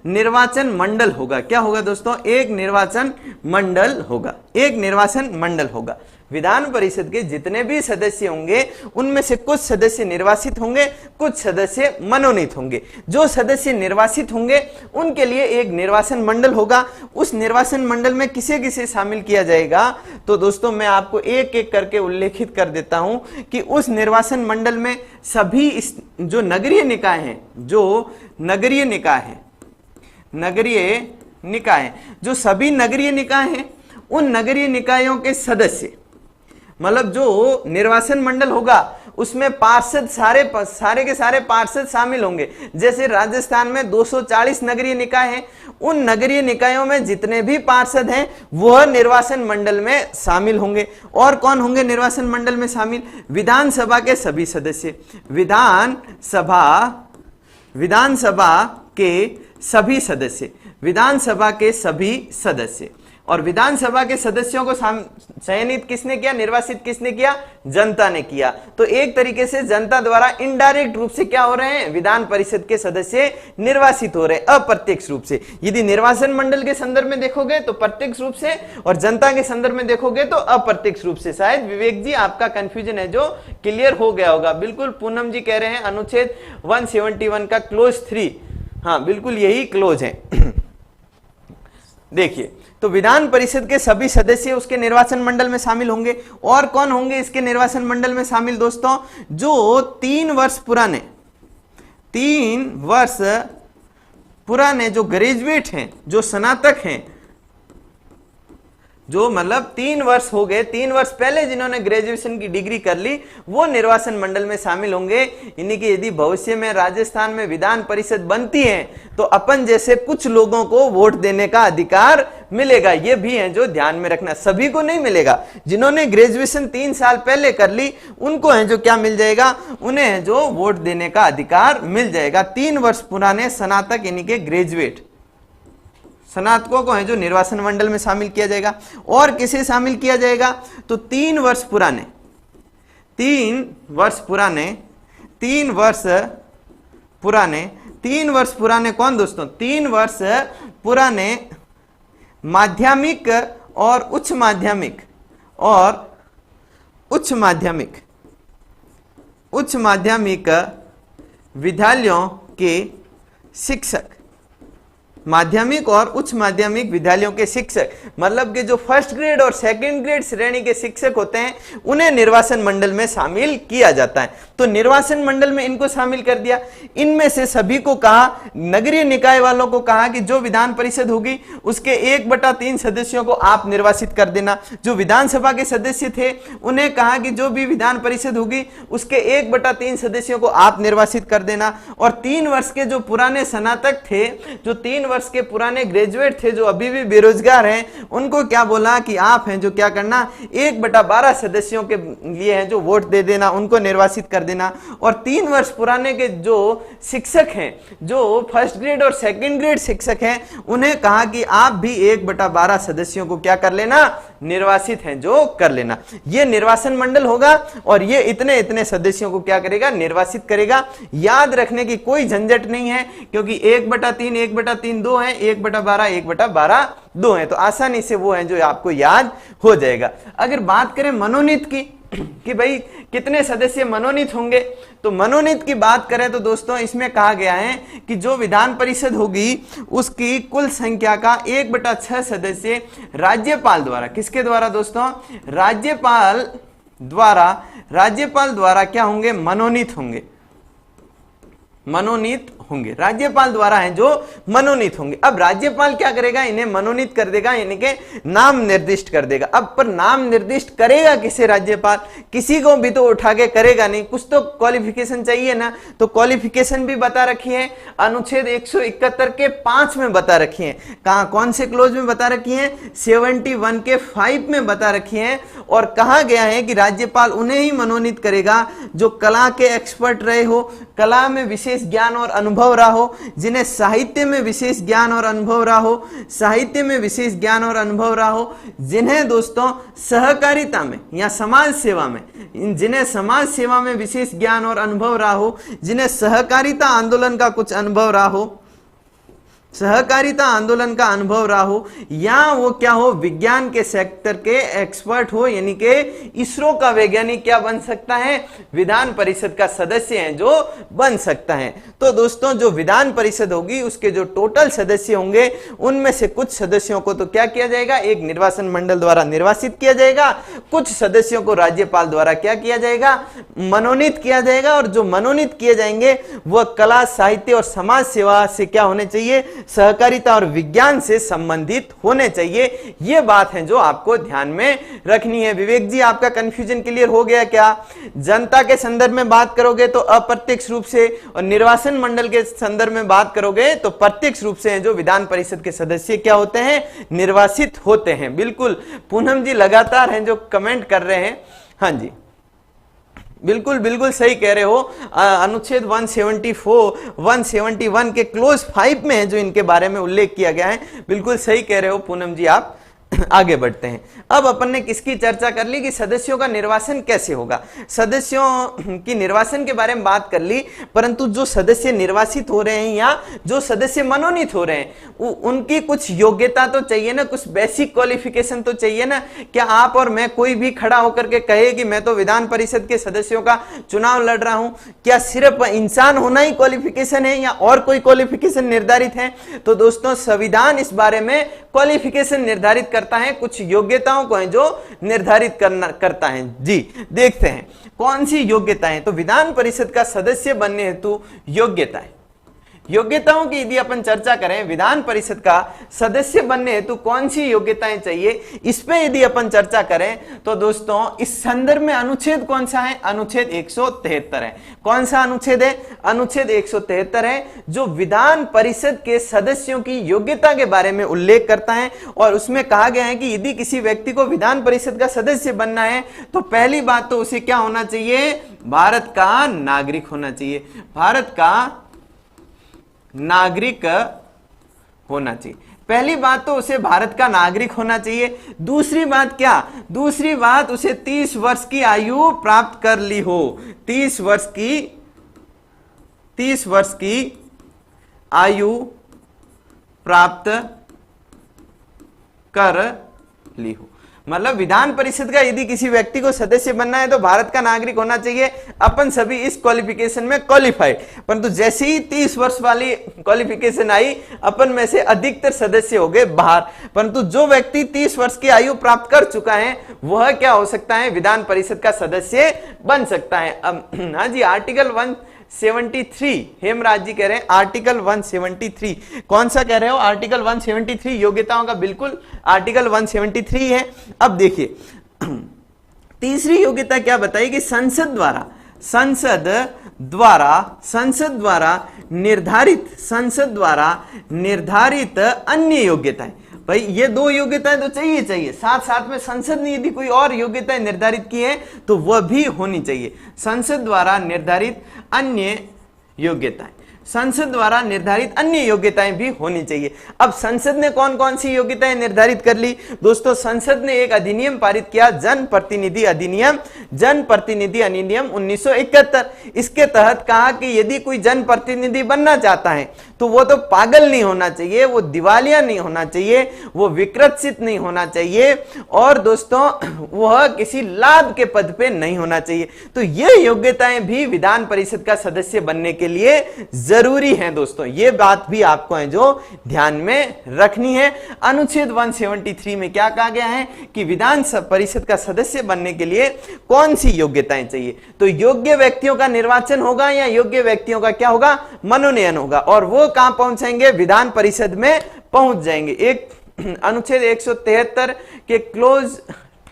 निर्वाचन मंडल होगा। क्या होगा दोस्तों, एक निर्वाचन मंडल होगा, एक निर्वाचन मंडल होगा। विधान परिषद के जितने भी सदस्य होंगे उनमें से कुछ सदस्य निर्वासित होंगे, कुछ सदस्य मनोनीत होंगे। जो सदस्य निर्वासित होंगे उनके लिए एक निर्वाचन मंडल होगा। उस निर्वाचन मंडल में किसे किसे शामिल किया जाएगा, तो दोस्तों मैं आपको एक एक करके उल्लेखित कर देता हूं कि उस निर्वाचन मंडल में सभी जो नगरीय निकाय हैं, जो नगरीय निकाय है, नगरीय निकाय, जो सभी नगरीय निकाय हैं, उन नगरीय निकायों के सदस्य, मतलब जो निर्वाचन मंडल होगा उसमें पार्षद सारे के सारे पार्षद शामिल होंगे। जैसे राजस्थान में 240 नगरीय निकाय हैं, उन नगरीय निकायों में जितने भी पार्षद हैं वह निर्वाचन मंडल में शामिल होंगे। और कौन होंगे निर्वाचन मंडल में शामिल, विधानसभा के सभी सदस्य, विधानसभा के सभी सदस्य, विधानसभा के सभी सदस्य। और विधानसभा के सदस्यों को चयनित किसने किया, निर्वाचित किसने किया, जनता ने किया। तो एक तरीके से जनता द्वारा इनडायरेक्ट रूप से क्या हो रहे हैं, विधान परिषद के सदस्य निर्वाचित हो रहे हैं, अप्रत्यक्ष रूप से। यदि निर्वाचन मंडल के संदर्भ में देखोगे तो प्रत्यक्ष रूप से, और जनता के संदर्भ में देखोगे तो अप्रत्यक्ष रूप से। शायद विवेक जी आपका कंफ्यूजन है जो क्लियर हो गया होगा। बिल्कुल पूनम जी कह रहे हैं अनुच्छेद 171 का क्लोज 3, हाँ बिल्कुल यही क्लोज है। देखिए, तो विधान परिषद के सभी सदस्य उसके निर्वाचन मंडल में शामिल होंगे। और कौन होंगे इसके निर्वाचन मंडल में शामिल दोस्तों, जो 3 वर्ष पुराने जो ग्रेजुएट हैं, जो स्नातक हैं, जो मतलब 3 वर्ष हो गए, 3 वर्ष पहले जिन्होंने ग्रेजुएशन की डिग्री कर ली, वो निर्वाचन मंडल में शामिल होंगे। यानी कि यदि भविष्य में राजस्थान में विधान परिषद बनती है तो अपन जैसे कुछ लोगों को वोट देने का अधिकार मिलेगा। ये भी है जो ध्यान में रखना, सभी को नहीं मिलेगा। जिन्होंने ग्रेजुएशन 3 साल पहले कर ली उनको है जो क्या मिल जाएगा, उन्हें है जो वोट देने का अधिकार मिल जाएगा। 3 वर्ष पुराने स्नातक यानी कि ग्रेजुएट स्नातकों को है जो निर्वाचन मंडल में शामिल किया जाएगा। और किसे शामिल किया जाएगा, तो 3 वर्ष पुराने कौन दोस्तों, 3 वर्ष पुराने माध्यमिक और उच्च माध्यमिक विद्यालयों के शिक्षक, माध्यमिक और उच्च माध्यमिक विद्यालयों के शिक्षक, मतलब कि जो फर्स्ट ग्रेड और सेकंड ग्रेड श्रेणी के शिक्षक होते हैं उन्हें निर्वाचन मंडल में शामिल किया जाता है। तो निर्वाचन मंडल में इनको शामिल कर दिया। इनमें से सभी को कहा, नगरीय निकाय वालों को कहा कि जो विधान परिषद होगी उसके 1/3 सदस्यों को आप निर्वाचित कर देना। जो विधानसभा के सदस्य थे उन्हें कहा कि जो भी विधान परिषद होगी उसके 1/3 सदस्यों को आप निर्वाचित कर देना। और 3 वर्ष के जो पुराने स्नातक थे, जो 3 वर्ष वर्ष के पुराने ग्रेजुएट थे जो अभी भी बेरोजगार हैं, उनको क्या बोला कि आप हैं जो क्या करना, 1/12 सदस्यों के लिए हैं जो वोट दे देना, उनको निर्वासित कर देना। और 3 वर्ष पुराने के जो शिक्षक हैं, जो फर्स्ट ग्रेड और सेकंड ग्रेड शिक्षक हैं, उन्हें कहा कि आप भी 1/12 सदस्यों को क्या कर लेना, निर्वासित हैं जो कर लेना। यह निर्वाचन मंडल होगा और ये इतने इतने सदस्यों को क्या करेगा, निर्वासित करेगा। याद रखने की कोई झंझट नहीं है, क्योंकि 1/3 1/3 2 है, 1/12 1/12 2 है, तो आसानी से वो है जो आपको याद हो जाएगा। अगर बात करें मनोनीत की कि भाई कितने सदस्य मनोनीत होंगे, तो मनोनीत की बात करें तो दोस्तों इसमें कहा गया है कि जो विधान परिषद होगी उसकी कुल संख्या का 1/6 सदस्य राज्यपाल द्वारा, किसके द्वारा दोस्तों, राज्यपाल द्वारा क्या होंगे, मनोनीत होंगे, मनोनीत होंगे, राज्यपाल द्वारा हैं जो मनोनीत होंगे। अब राज्यपाल क्या करेगा, इन्हें मनोनीत कर देगा, यानी कि नाम निर्दिष्ट कर देगा। अब पर नाम निर्दिष्ट करेगा किसे राज्यपाल, किसी को भी तो उठा के करेगा नहीं, कुछ तो क्वालिफिकेशन चाहिए ना, तो क्वालिफिकेशन भी बता रखी है, अनुच्छेद 171 के 5 में बता रखी है। कहां, कौन से क्लोज में बता रखी है, 71 के 5 में बता रखी है। और कहा गया है कि राज्यपाल उन्हें ही मनोनीत करेगा जो कला के एक्सपर्ट रहे हो, कला में विशेष ज्ञान और अनुभव रहा हो, जिन्हें साहित्य में विशेष ज्ञान और अनुभव रहा हो, साहित्य में विशेष ज्ञान और अनुभव रहा हो, जिन्हें दोस्तों सहकारिता में या समाज सेवा में, जिन्हें समाज सेवा में विशेष ज्ञान और अनुभव रहा हो, जिन्हें सहकारिता आंदोलन का कुछ अनुभव रहा हो, सहकारिता आंदोलन का अनुभव रहा हो, या वो क्या हो, विज्ञान के सेक्टर के एक्सपर्ट हो, यानी कि इसरो का वैज्ञानिक क्या बन सकता है, विधान परिषद का सदस्य है जो बन सकता है। तो दोस्तों जो विधान परिषद होगी उसके जो टोटल सदस्य होंगे उनमें से कुछ सदस्यों को तो क्या किया जाएगा, एक निर्वाचन मंडल द्वारा निर्वासित किया जाएगा, कुछ सदस्यों को राज्यपाल द्वारा क्या किया जाएगा, मनोनीत किया जाएगा। और जो मनोनीत किए जाएंगे वह कला, साहित्य और समाज सेवा से क्या होने चाहिए, सहकारिता और विज्ञान से संबंधित होने चाहिए। यह बात है जो आपको ध्यान में रखनी है। विवेक जी, आपका कंफ्यूजन क्लियर हो गया क्या? जनता के संदर्भ में बात करोगे तो अप्रत्यक्ष रूप से, और निर्वाचन मंडल के संदर्भ में बात करोगे तो प्रत्यक्ष रूप से जो विधान परिषद के सदस्य क्या होते हैं, निर्वासित होते हैं। बिल्कुल पूनम जी लगातार हैं जो कमेंट कर रहे हैं। हाँ जी, बिल्कुल बिल्कुल सही कह रहे हो। अनुच्छेद 174 171 के क्लोज 5 में है जो इनके बारे में उल्लेख किया गया है। बिल्कुल सही कह रहे हो पूनम जी आप। आगे बढ़ते हैं। अब अपन ने किसकी चर्चा कर ली कि सदस्यों का निर्वाचन कैसे होगा, सदस्यों की निर्वाचन के बारे में बात कर ली, परंतु जो सदस्य निर्वासित हो रहे हैं या जो सदस्य मनोनीत हो रहे हैं उनकी कुछ योग्यता तो चाहिए ना, कुछ बेसिक क्वालिफिकेशन तो चाहिए ना। क्या आप और मैं कोई भी खड़ा होकर के कहे कि मैं तो विधान परिषद के सदस्यों का चुनाव लड़ रहा हूं, क्या सिर्फ इंसान होना ही क्वालिफिकेशन है या और कोई क्वालिफिकेशन निर्धारित है? तो दोस्तों संविधान इस बारे में क्वालिफिकेशन निर्धारित करता है, कुछ योग्यताओं को है जो निर्धारित करता है। जी देखते हैं कौन सी योग्यताएं। तो विधान परिषद का सदस्य बनने हेतु योग्यताएं, योग्यताओं की यदि अपन चर्चा करें, विधान परिषद का सदस्य बनने हेतु कौन सी योग्यताएं चाहिए, इस पे यदि अपन चर्चा करें तो दोस्तों इस संदर्भ में अनुच्छेद कौन सा है, अनुच्छेद 173 है। कौन सा अनुच्छेद है? अनुच्छेद 173 है, जो विधान परिषद के सदस्यों की योग्यता के बारे में उल्लेख करता है। और उसमें कहा गया है कि यदि किसी व्यक्ति को विधान परिषद का सदस्य बनना है तो पहली बात तो उसे क्या होना चाहिए, भारत का नागरिक होना चाहिए, भारत का नागरिक होना चाहिए। पहली बात तो उसे भारत का नागरिक होना चाहिए। दूसरी बात क्या, दूसरी बात उसे 30 वर्ष की आयु प्राप्त कर ली हो, 30 वर्ष की आयु प्राप्त कर ली हो। मतलब विधान परिषद का यदि किसी व्यक्ति को सदस्य बनना है तो भारत का नागरिक होना चाहिए। अपन सभी इस क्वालिफिकेशन में क्वालिफाइड, परंतु जैसे ही 30 वर्ष वाली क्वालिफिकेशन आई, अपन में से अधिकतर सदस्य हो गए बाहर। परंतु जो व्यक्ति 30 वर्ष की आयु प्राप्त कर चुका है वह क्या हो सकता है, विधान परिषद का सदस्य बन सकता है। अब हाँ जी, आर्टिकल 173 हेमराज जी कह रहे हैं आर्टिकल 173, कौन सा कह रहे हो, आर्टिकल 173 योग्यताओं का, बिल्कुल आर्टिकल 173 है। अब देखिए तीसरी योग्यता क्या बताई कि संसद द्वारा निर्धारित अन्य योग्यताएं। भाई ये दो योग्यताएं तो चाहिए, साथ साथ में संसद ने यदि कोई और योग्यताएं निर्धारित की है तो वह भी होनी चाहिए। संसद द्वारा निर्धारित अन्य योग्यताएं, संसद द्वारा निर्धारित अन्य योग्यताएं भी होनी चाहिए। अब संसद ने कौन कौन सी योग्यताएं निर्धारित कर ली दोस्तों? संसद ने एक अधिनियम पारित किया, जनप्रतिनिधि अधिनियम 1971। इसके तहत कहा कि यदि कोई जनप्रतिनिधि बनना चाहता है तो वो तो पागल नहीं होना चाहिए, वो दिवालिया नहीं होना चाहिए, वो विकृत नहीं होना चाहिए, और दोस्तों वह किसी लाभ के पद पे नहीं होना चाहिए। तो ये योग्यताएं भी विधान परिषद का सदस्य बनने के लिए जरूरी है दोस्तों। ये बात भी आपको है जो ध्यान में रखनी है। अनुच्छेद 173 में क्या कहा गया है कि विधान परिषद का सदस्य बनने के लिए कौन सी योग्यताएं चाहिए? तो योग्य व्यक्तियों का निर्वाचन होगा या योग्य व्यक्तियों का क्या होगा? मनोनयन होगा, और वो कहां पहुंचेंगे? विधान परिषद में पहुंच जाएंगे। एक अनुच्छेद 173 के क्लोज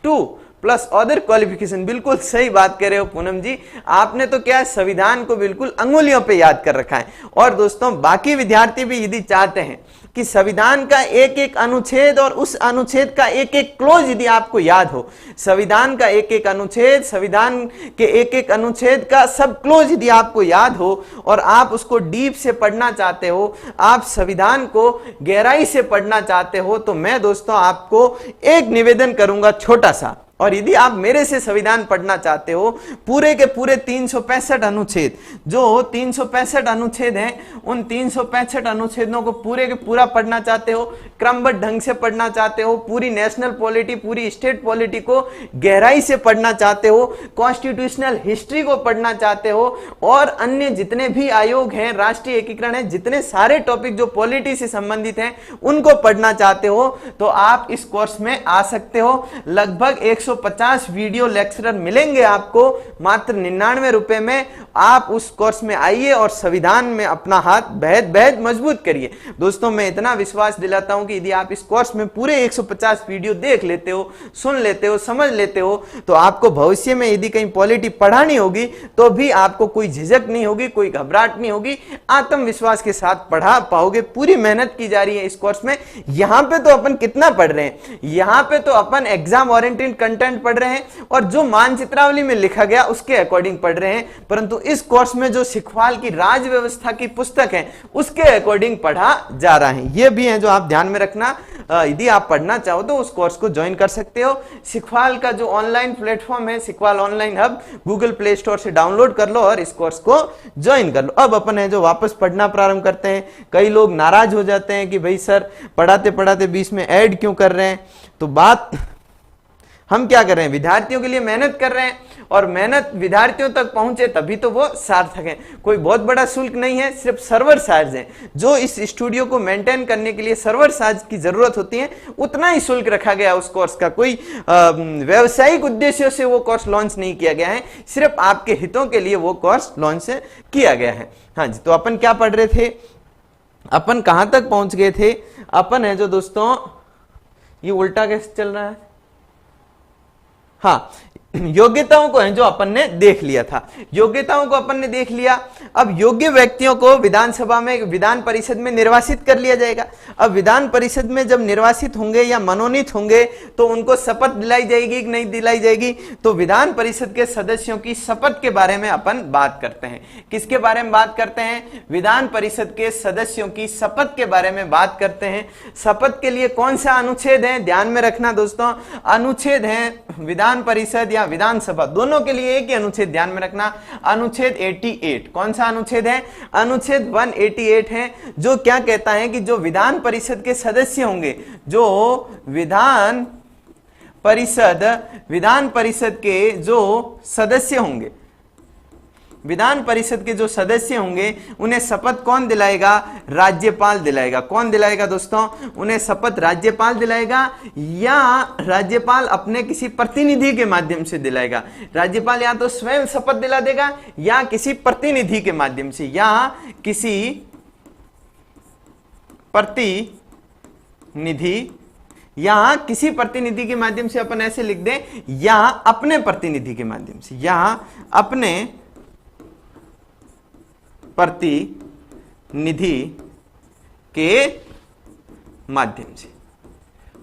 2 प्लस अदर क्वालिफिकेशन, बिल्कुल सही बात कह रहे हो पूनम जी, आपने तो क्या संविधान को बिल्कुल अंगुलियों पे याद कर रखा है। और दोस्तों बाकी विद्यार्थी भी यदि चाहते हैं कि संविधान का एक एक अनुच्छेद और उस अनुच्छेद का एक एक क्लोज यदि आपको याद हो, संविधान का एक एक अनुच्छेद, संविधान के एक एक अनुच्छेद का सब क्लोज यदि आपको याद हो और आप उसको डीप से पढ़ना चाहते हो, आप संविधान को गहराई से पढ़ना चाहते हो, तो मैं दोस्तों आपको एक निवेदन करूंगा छोटा सा। और यदि आप मेरे से संविधान पढ़ना चाहते हो, पूरे के पूरे 365 अनुच्छेद, जो 365 अनुच्छेद हैं, उन 365 अनुच्छेदों को पूरे के पूरा पढ़ना चाहते हो, क्रमबद्ध ढंग से पढ़ना चाहते हो, पूरी नेशनल पॉलिटी, पूरी स्टेट पॉलिटी को गहराई से पढ़ना चाहते हो, कॉन्स्टिट्यूशनल हिस्ट्री को पढ़ना चाहते हो, और अन्य जितने भी आयोग हैं, राष्ट्रीय एकीकरण है, जितने सारे टॉपिक जो पॉलिटी से संबंधित हैं उनको पढ़ना चाहते हो, तो आप इस कोर्स में आ सकते हो। लगभग 150 वीडियो लेक्चरर मिलेंगे आपको मात्र 99 रुपए में। आप उस कोर्स में आइए और संविधान में अपना हाथ बेहद मजबूत करिए। दोस्तों मैं इतना विश्वास दिलाता हूं कि यदि आप इस कोर्स में पूरे 150 वीडियो देख लेते हो, सुन लेते हो, समझ लेते हो, तो आपको भविष्य में यदि कहीं पॉलिटी पढ़ानी होगी तो भी आपको कोई झिझक नहीं होगी, कोई घबराहट नहीं होगी, आत्मविश्वास के साथ पढ़ा पाओगे। पूरी मेहनत की जा रही है इस कोर्स में। यहां पे तो अपन कितना पढ़ रहे हैं, यहां पे तो अपन एग्जाम ओरिएंटेड कंटेंट पढ़ रहे हैं और जो मानचित्रावली में लिखा गया उसके अकॉर्डिंग पढ़ रहे हैं, परंतु इस कोर्स में जो सिखवाल की राज व्यवस्था की पुस्तक है उसके अकॉर्डिंग पढ़ा जा रहा है। ये भी है जो आप ध्यान में रखना। यदि आप पढ़ना चाहो तो उस कोर्स को ज्वाइन कर सकते हो। सिखवाल का जो ऑनलाइन प्लेटफॉर्म है, Sikhwal online hub, Google play store से डाउनलोड कर लो और इस कोर्स को ज्वाइन कर लो। अब अपन है जो वापस पढ़ना प्रारंभ करते हैं। कई लोग नाराज हो जाते हैं कि भाई सर पढ़ाते पढ़ाते बीच में ऐड क्यों कर रहे हैं। तो बात हम क्या कर रहे हैं, विद्यार्थियों के लिए मेहनत कर रहे हैं, और मेहनत विद्यार्थियों तक पहुंचे तभी तो वो सार्थक है। कोई बहुत बड़ा शुल्क नहीं है, सिर्फ सर्वर चार्ज है। जो इस स्टूडियो को मेंटेन करने के लिए सर्वर चार्ज की जरूरत होती है, उतना ही शुल्क रखा गया उस कोर्स का। कोई व्यावसायिक उद्देश्यों से वो कोर्स लॉन्च नहीं किया गया है, सिर्फ आपके हितों के लिए वो कोर्स लॉन्च किया गया है। हाँ जी, तो अपन क्या पढ़ रहे थे, अपन कहां तक पहुंच गए थे? अपन है जो दोस्तों, ये उल्टा कैसे चल रहा है, हाँ, योग्यताओं को है जो अपन ने देख लिया था। योग्यताओं को अपन ने देख लिया। अब योग्य व्यक्तियों को विधानसभा में, विधान परिषद में निर्वाचित कर लिया जाएगा। अब विधान परिषद में जब निर्वाचित होंगे या मनोनीत होंगे तो उनको शपथ दिलाई जाएगी कि नहीं दिलाई जाएगी? तो विधान परिषद के सदस्यों की शपथ के बारे में अपन बात करते हैं। किसके बारे में बात करते हैं? विधान परिषद के सदस्यों की शपथ के बारे में बात करते हैं। शपथ के लिए कौन सा अनुच्छेद है, ध्यान में रखना दोस्तों, अनुच्छेद है विधान परिषद या विधानसभा दोनों के लिए एक ही अनुच्छेद ध्यान में रखना, अनुच्छेद 88। कौन सा अनुच्छेद है? अनुच्छेद 188 है, जो क्या कहता है कि जो विधान परिषद के सदस्य होंगे, जो विधान परिषद के जो सदस्य होंगे, विधान परिषद के जो सदस्य होंगे उन्हें शपथ कौन दिलाएगा? राज्यपाल दिलाएगा। कौन दिलाएगा दोस्तों? उन्हें शपथ राज्यपाल दिलाएगा या राज्यपाल अपने किसी प्रतिनिधि के माध्यम से दिलाएगा। राज्यपाल या तो स्वयं शपथ दिला देगा या किसी प्रतिनिधि के माध्यम से, या किसी प्रतिनिधि, या किसी प्रतिनिधि के माध्यम से अपन ऐसे लिख दें, या अपने प्रतिनिधि के माध्यम से, या अपने प्रतिनिधि के माध्यम से।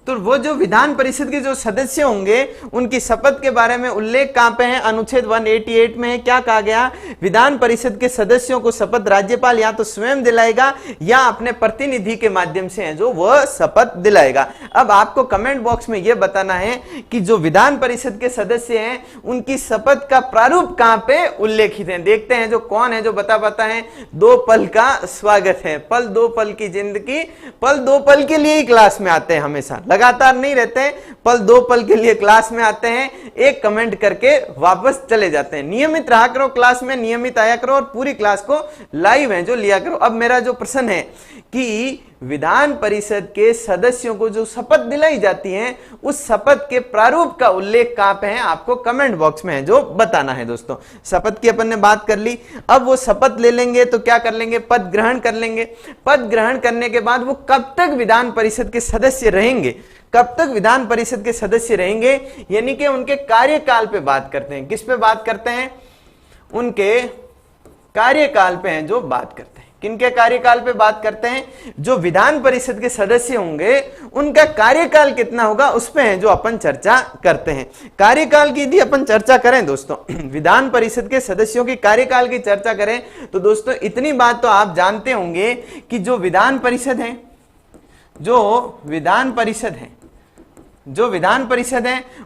तो वो जो विधान परिषद के जो सदस्य होंगे उनकी शपथ के बारे में उल्लेख कहां पे है? अनुच्छेद 188 में है। क्या कहा गया? विधान परिषद के सदस्यों को शपथ राज्यपाल या तो स्वयं दिलाएगा या अपने प्रतिनिधि के माध्यम से है जो वह शपथ दिलाएगा। अब आपको कमेंट बॉक्स में यह बताना है कि जो विधान परिषद के सदस्य हैं उनकी शपथ का प्रारूप कहां पे उल्लेखित है। देखते हैं जो कौन है जो बता पाता है। 2 पल का स्वागत है। पल 2 पल की जिंदगी, पल 2 पल के लिए ही क्लास में आते हैं, हमेशा लगातार नहीं रहते हैं, पल 2 पल के लिए क्लास में आते हैं, एक कमेंट करके वापस चले जाते हैं। नियमित रहा करो क्लास में, नियमित आया करो और पूरी क्लास को लाइव है जो लिया करो। अब मेरा जो प्रश्न है कि विधान परिषद के सदस्यों को जो शपथ दिलाई जाती है उस शपथ के प्रारूप का उल्लेख कहां पे है आपको कमेंट बॉक्स में है जो बताना है। दोस्तों शपथ की अपन ने बात कर ली। अब वो शपथ ले लेंगे तो क्या कर लेंगे? पद ग्रहण कर लेंगे। पद ग्रहण करने के बाद वो कब तक विधान परिषद के सदस्य रहेंगे? कब तक विधान परिषद के सदस्य रहेंगे? यानी कि उनके कार्यकाल पे बात करते हैं। किस पे बात करते हैं? उनके कार्यकाल पे हैं जो बात करते हैं। किनके कार्यकाल पे बात करते हैं? जो विधान परिषद के सदस्य होंगे उनका कार्यकाल कितना होगा उस पे है जो अपन चर्चा करते हैं। कार्यकाल की यदि अपन चर्चा करें दोस्तों, विधान परिषद के सदस्यों की कार्यकाल की चर्चा करें तो दोस्तों इतनी बात तो आप जानते होंगे कि जो विधान परिषद है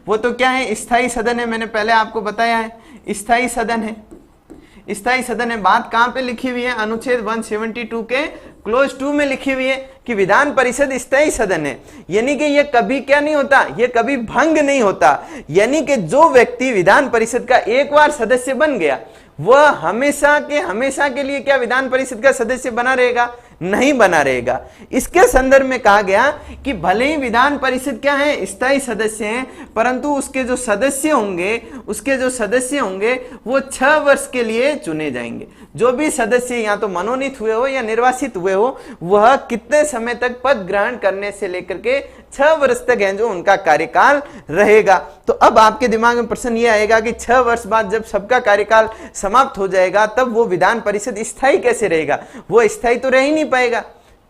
वो तो क्या है? स्थायी सदन है। मैंने पहले आपको बताया है स्थायी सदन है। स्थायी सदन है। बात कहां पे लिखी हुई है? अनुच्छेद 172 के क्लोज 2 में लिखी हुई है कि विधान परिषद स्थायी सदन है। यानी कि ये कभी क्या नहीं होता? ये कभी भंग नहीं होता। यानी कि जो व्यक्ति विधान परिषद का एक बार सदस्य बन गया वह हमेशा के लिए क्या विधान परिषद का सदस्य बना रहेगा? नहीं बना रहेगा। इसके संदर्भ में कहा गया कि भले ही विधान परिषद क्या है? स्थायी सदस्य हैं, परंतु उसके जो सदस्य होंगे वो 6 वर्ष के लिए चुने जाएंगे। जो भी सदस्य या तो मनोनीत हुए हो या निर्वासित हुए हो वह कितने समय तक पद ग्रहण करने से लेकर के 6 वर्ष तक है जो उनका कार्यकाल रहेगा। तो अब आपके दिमाग में प्रश्न ये आएगा कि 6 वर्ष बाद जब सबका कार्यकाल समाप्त हो जाएगा तब वो विधान परिषद स्थायी कैसे रहेगा? वो स्थायी तो रह ही नहीं पाएगा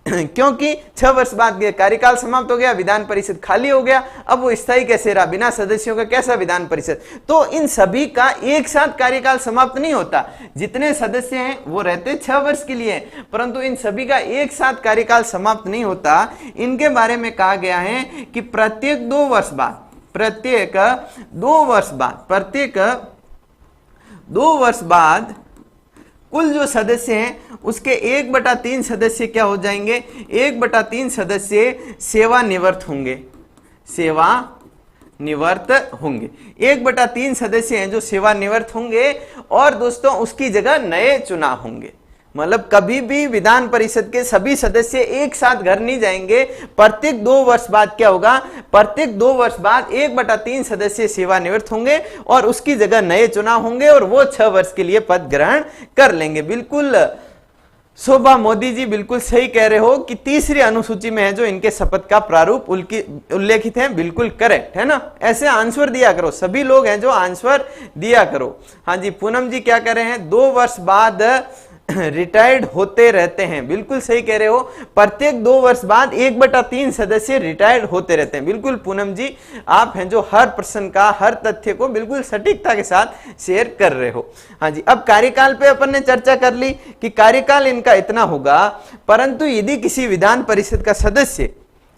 क्योंकि 6 वर्ष बाद कार्यकाल समाप्त हो गया, विधान परिषद खाली हो गया। अब वो स्थायी कैसे रहा? बिना सदस्यों का कैसा विधान परिषद? तो इन सभी का एक साथ कार्यकाल समाप्त नहीं होता। जितने सदस्य हैं वो रहते 6 वर्ष के लिए, परंतु इन सभी का एक साथ कार्यकाल समाप्त नहीं होता। इनके बारे में कहा गया है कि प्रत्येक 2 वर्ष बाद कुल जो सदस्य हैं उसके 1/3 सदस्य क्या हो जाएंगे? 1/3 सदस्य सेवानिवृत्त होंगे। 1/3 सदस्य हैं जो सेवानिवृत्त होंगे और दोस्तों उसकी जगह नए चुनाव होंगे। मतलब कभी भी विधान परिषद के सभी सदस्य एक साथ घर नहीं जाएंगे। प्रत्येक 2 वर्ष बाद क्या होगा? प्रत्येक 2 वर्ष बाद 1/3 सदस्य सेवानिवृत्त होंगे और उसकी जगह नए चुनाव होंगे और वो 6 वर्ष के लिए पद ग्रहण कर लेंगे। बिल्कुल शोभा मोदी जी बिल्कुल सही कह रहे हो कि तीसरी अनुसूची में है जो इनके शपथ का प्रारूप उल्लेखित है। बिल्कुल करेक्ट है ना? ऐसे आंसर दिया करो, सभी लोग हैं जो आंसर दिया करो। हाँ जी, पूनम जी क्या कह रहे हैं? 2 वर्ष बाद रिटायर्ड होते रहते हैं। बिल्कुल सही कह रहे हो, प्रत्येक 2 वर्ष बाद 1/3 सदस्य रिटायर्ड होते रहते हैं। बिल्कुल पूनम जी, आप हैं जो हर प्रश्न का, हर तथ्य को बिल्कुल सटीकता के साथ शेयर कर रहे हो। हाँ जी, अब कार्यकाल पे अपन ने चर्चा कर ली कि कार्यकाल इनका इतना होगा, परंतु यदि किसी विधान परिषद का सदस्य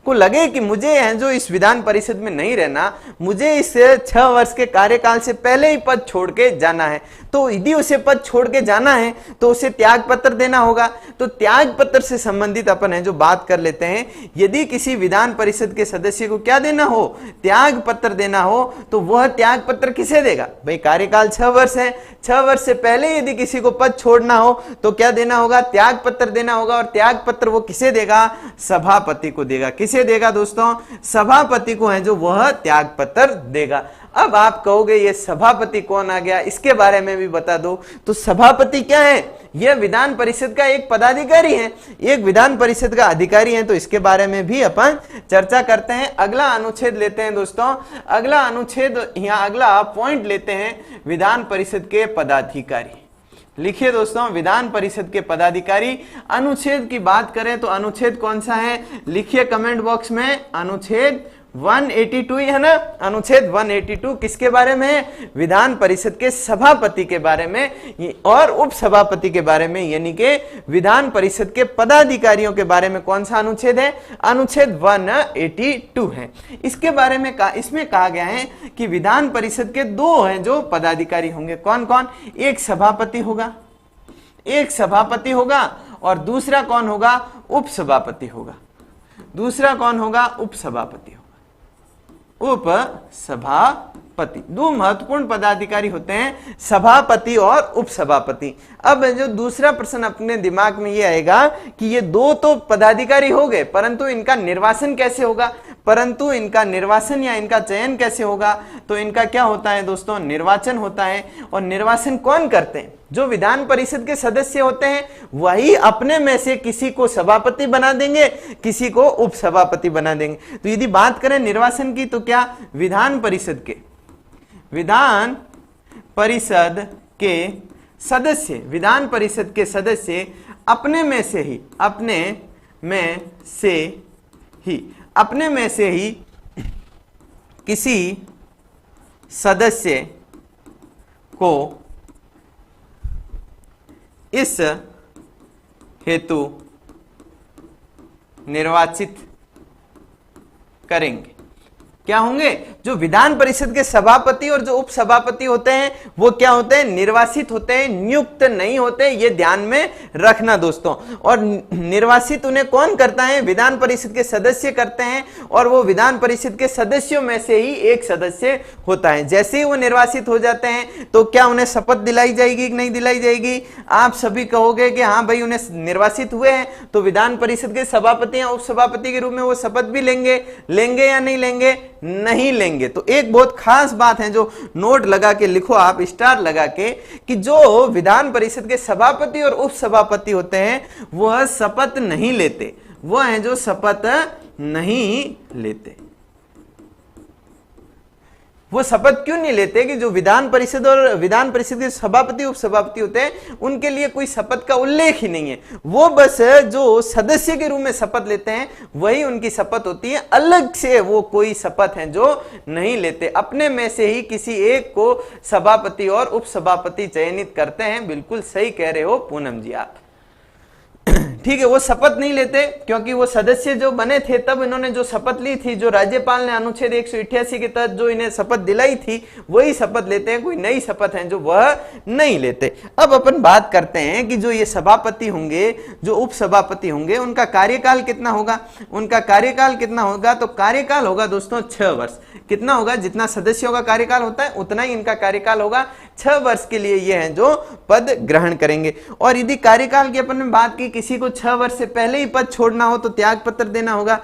को लगे कि मुझे है जो इस विधान परिषद में नहीं रहना, मुझे इस 6 वर्ष के कार्यकाल से पहले ही पद छोड़ के जाना है, तो यदि उसे पद छोड़ के जाना है तो उसे त्याग पत्र देना होगा। तो त्याग पत्र से संबंधित अपन है जो बात कर लेते हैं। यदि किसी विधान परिषद के सदस्य को क्या देना हो? त्याग पत्र देना हो, तो वह त्याग पत्र किसे देगा? भाई कार्यकाल 6 वर्ष है, 6 वर्ष से पहले यदि किसी को पद छोड़ना हो तो क्या देना होगा? त्याग पत्र देना होगा। और त्याग पत्र वो किसे देगा? सभापति को देगा। किसे देगा दोस्तों? सभापति को है जो वह त्याग पत्र देगा। अब आप कहोगे ये सभापति कौन आ गया, इसके बारे में भी बता दो। तो सभापति क्या है? यह विधान परिषद का एक पदाधिकारी है, एक विधान परिषद का अधिकारी है। तो इसके बारे में भी अपन चर्चा करते हैं। अगला अनुच्छेद लेते हैं दोस्तों। अगला अनुच्छेद, यहाँ अगला पॉइंट लेते हैं विधान परिषद के पदाधिकारी। लिखिए दोस्तों, विधान परिषद के पदाधिकारी। अनुच्छेद की बात करें तो अनुच्छेद कौन सा है, लिखिए कमेंट बॉक्स में। अनुच्छेद 182 है ना, अनुच्छेद 182 किसके बारे में है, विधान परिषद के सभापति के बारे में और उपसभापति के बारे में, यानी कि विधान परिषद के पदाधिकारियों के बारे में कौन सा अनुच्छेद है, अनुच्छेद 182 है। इसके बारे में इसमें कहा गया है कि विधान परिषद के दो हैं जो पदाधिकारी होंगे। कौन कौन, एक सभापति होगा, एक सभापति होगा, और दूसरा कौन होगा, उपसभापति होगा। दूसरा कौन होगा, उपसभापति होगा। उपसभापति, दो महत्वपूर्ण पदाधिकारी होते हैं, सभापति और उपसभापति। अब जो दूसरा प्रश्न अपने दिमाग में ये आएगा कि ये दो तो पदाधिकारी हो गए, परंतु इनका निर्वाचन कैसे होगा, परंतु इनका निर्वाचन या इनका चयन कैसे होगा। तो इनका क्या होता है दोस्तों, निर्वाचन होता है। और निर्वाचन कौन करते हैं, जो विधान परिषद के सदस्य होते हैं वही अपने में से किसी को सभापति बना देंगे, किसी को उपसभापति बना देंगे। तो यदि बात करें निर्वाचन की तो क्या, विधान परिषद के सदस्य, विधान परिषद के सदस्य अपने में से ही किसी सदस्य को इस हेतु निर्वाचित करेंगे। क्या होंगे, जो विधान परिषद के सभापति और जो उपसभापति होते हैं वो क्या होते हैं, निर्वाचित होते हैं, नियुक्त नहीं होते। ये ध्यान में रखना दोस्तों। और निर्वाचित उन्हें कौन करता है, विधान परिषद के सदस्य करते हैं, और वो विधान परिषद के सदस्यों में से ही एक सदस्य होता है। जैसे ही वो निर्वाचित हो जाते हैं तो क्या उन्हें शपथ दिलाई जाएगी कि नहीं दिलाई जाएगी, आप सभी कहोगे कि हाँ भाई उन्हें निर्वाचित हुए हैं तो विधान परिषद के सभापति या उपसभापति के रूप में वो शपथ भी लेंगे या नहीं लेंगे, नहीं लेंगे। तो एक बहुत खास बात है जो नोट लगा के लिखो आप, स्टार लगा के, कि जो विधान परिषद के सभापति और उपसभापति होते हैं वह शपथ नहीं लेते, वह हैं जो शपथ नहीं लेते। वो शपथ क्यों नहीं लेते कि जो विधान परिषद और विधान परिषद के सभापति उपसभापति होते हैं उनके लिए कोई शपथ का उल्लेख ही नहीं है। वो बस जो सदस्य के रूप में शपथ लेते हैं वही उनकी शपथ होती है, अलग से वो कोई शपथ है जो नहीं लेते। अपने में से ही किसी एक को सभापति और उपसभापति चयनित करते हैं। बिल्कुल सही कह रहे हो पूनम जी आप, ठीक है। वो शपथ नहीं लेते क्योंकि वो सदस्य जो बने थे तब इन्होंने जो शपथ ली थी, जो राज्यपाल ने अनुच्छेद 188 के तहत जो इन्हें शपथ दिलाई थी वही शपथ लेते हैं, कोई नई शपथ है जो वह नहीं लेते। अब अपन बात करते हैं कि जो ये सभापति होंगे, जो उपसभापति होंगे, उनका कार्यकाल कितना होगा। उनका कार्यकाल कितना होगा, तो कार्यकाल होगा दोस्तों 6 वर्ष। कितना होगा, जितना सदस्यों का कार्यकाल होता है उतना ही इनका कार्यकाल होगा। 6 वर्ष के लिए ये हैं जो पद ग्रहण करेंगे। और यदि कार्यकाल की अपन ने बात की, किसी को 6 वर्ष से पहले ही पद छोड़ना हो तो त्याग पत्र देना होगा,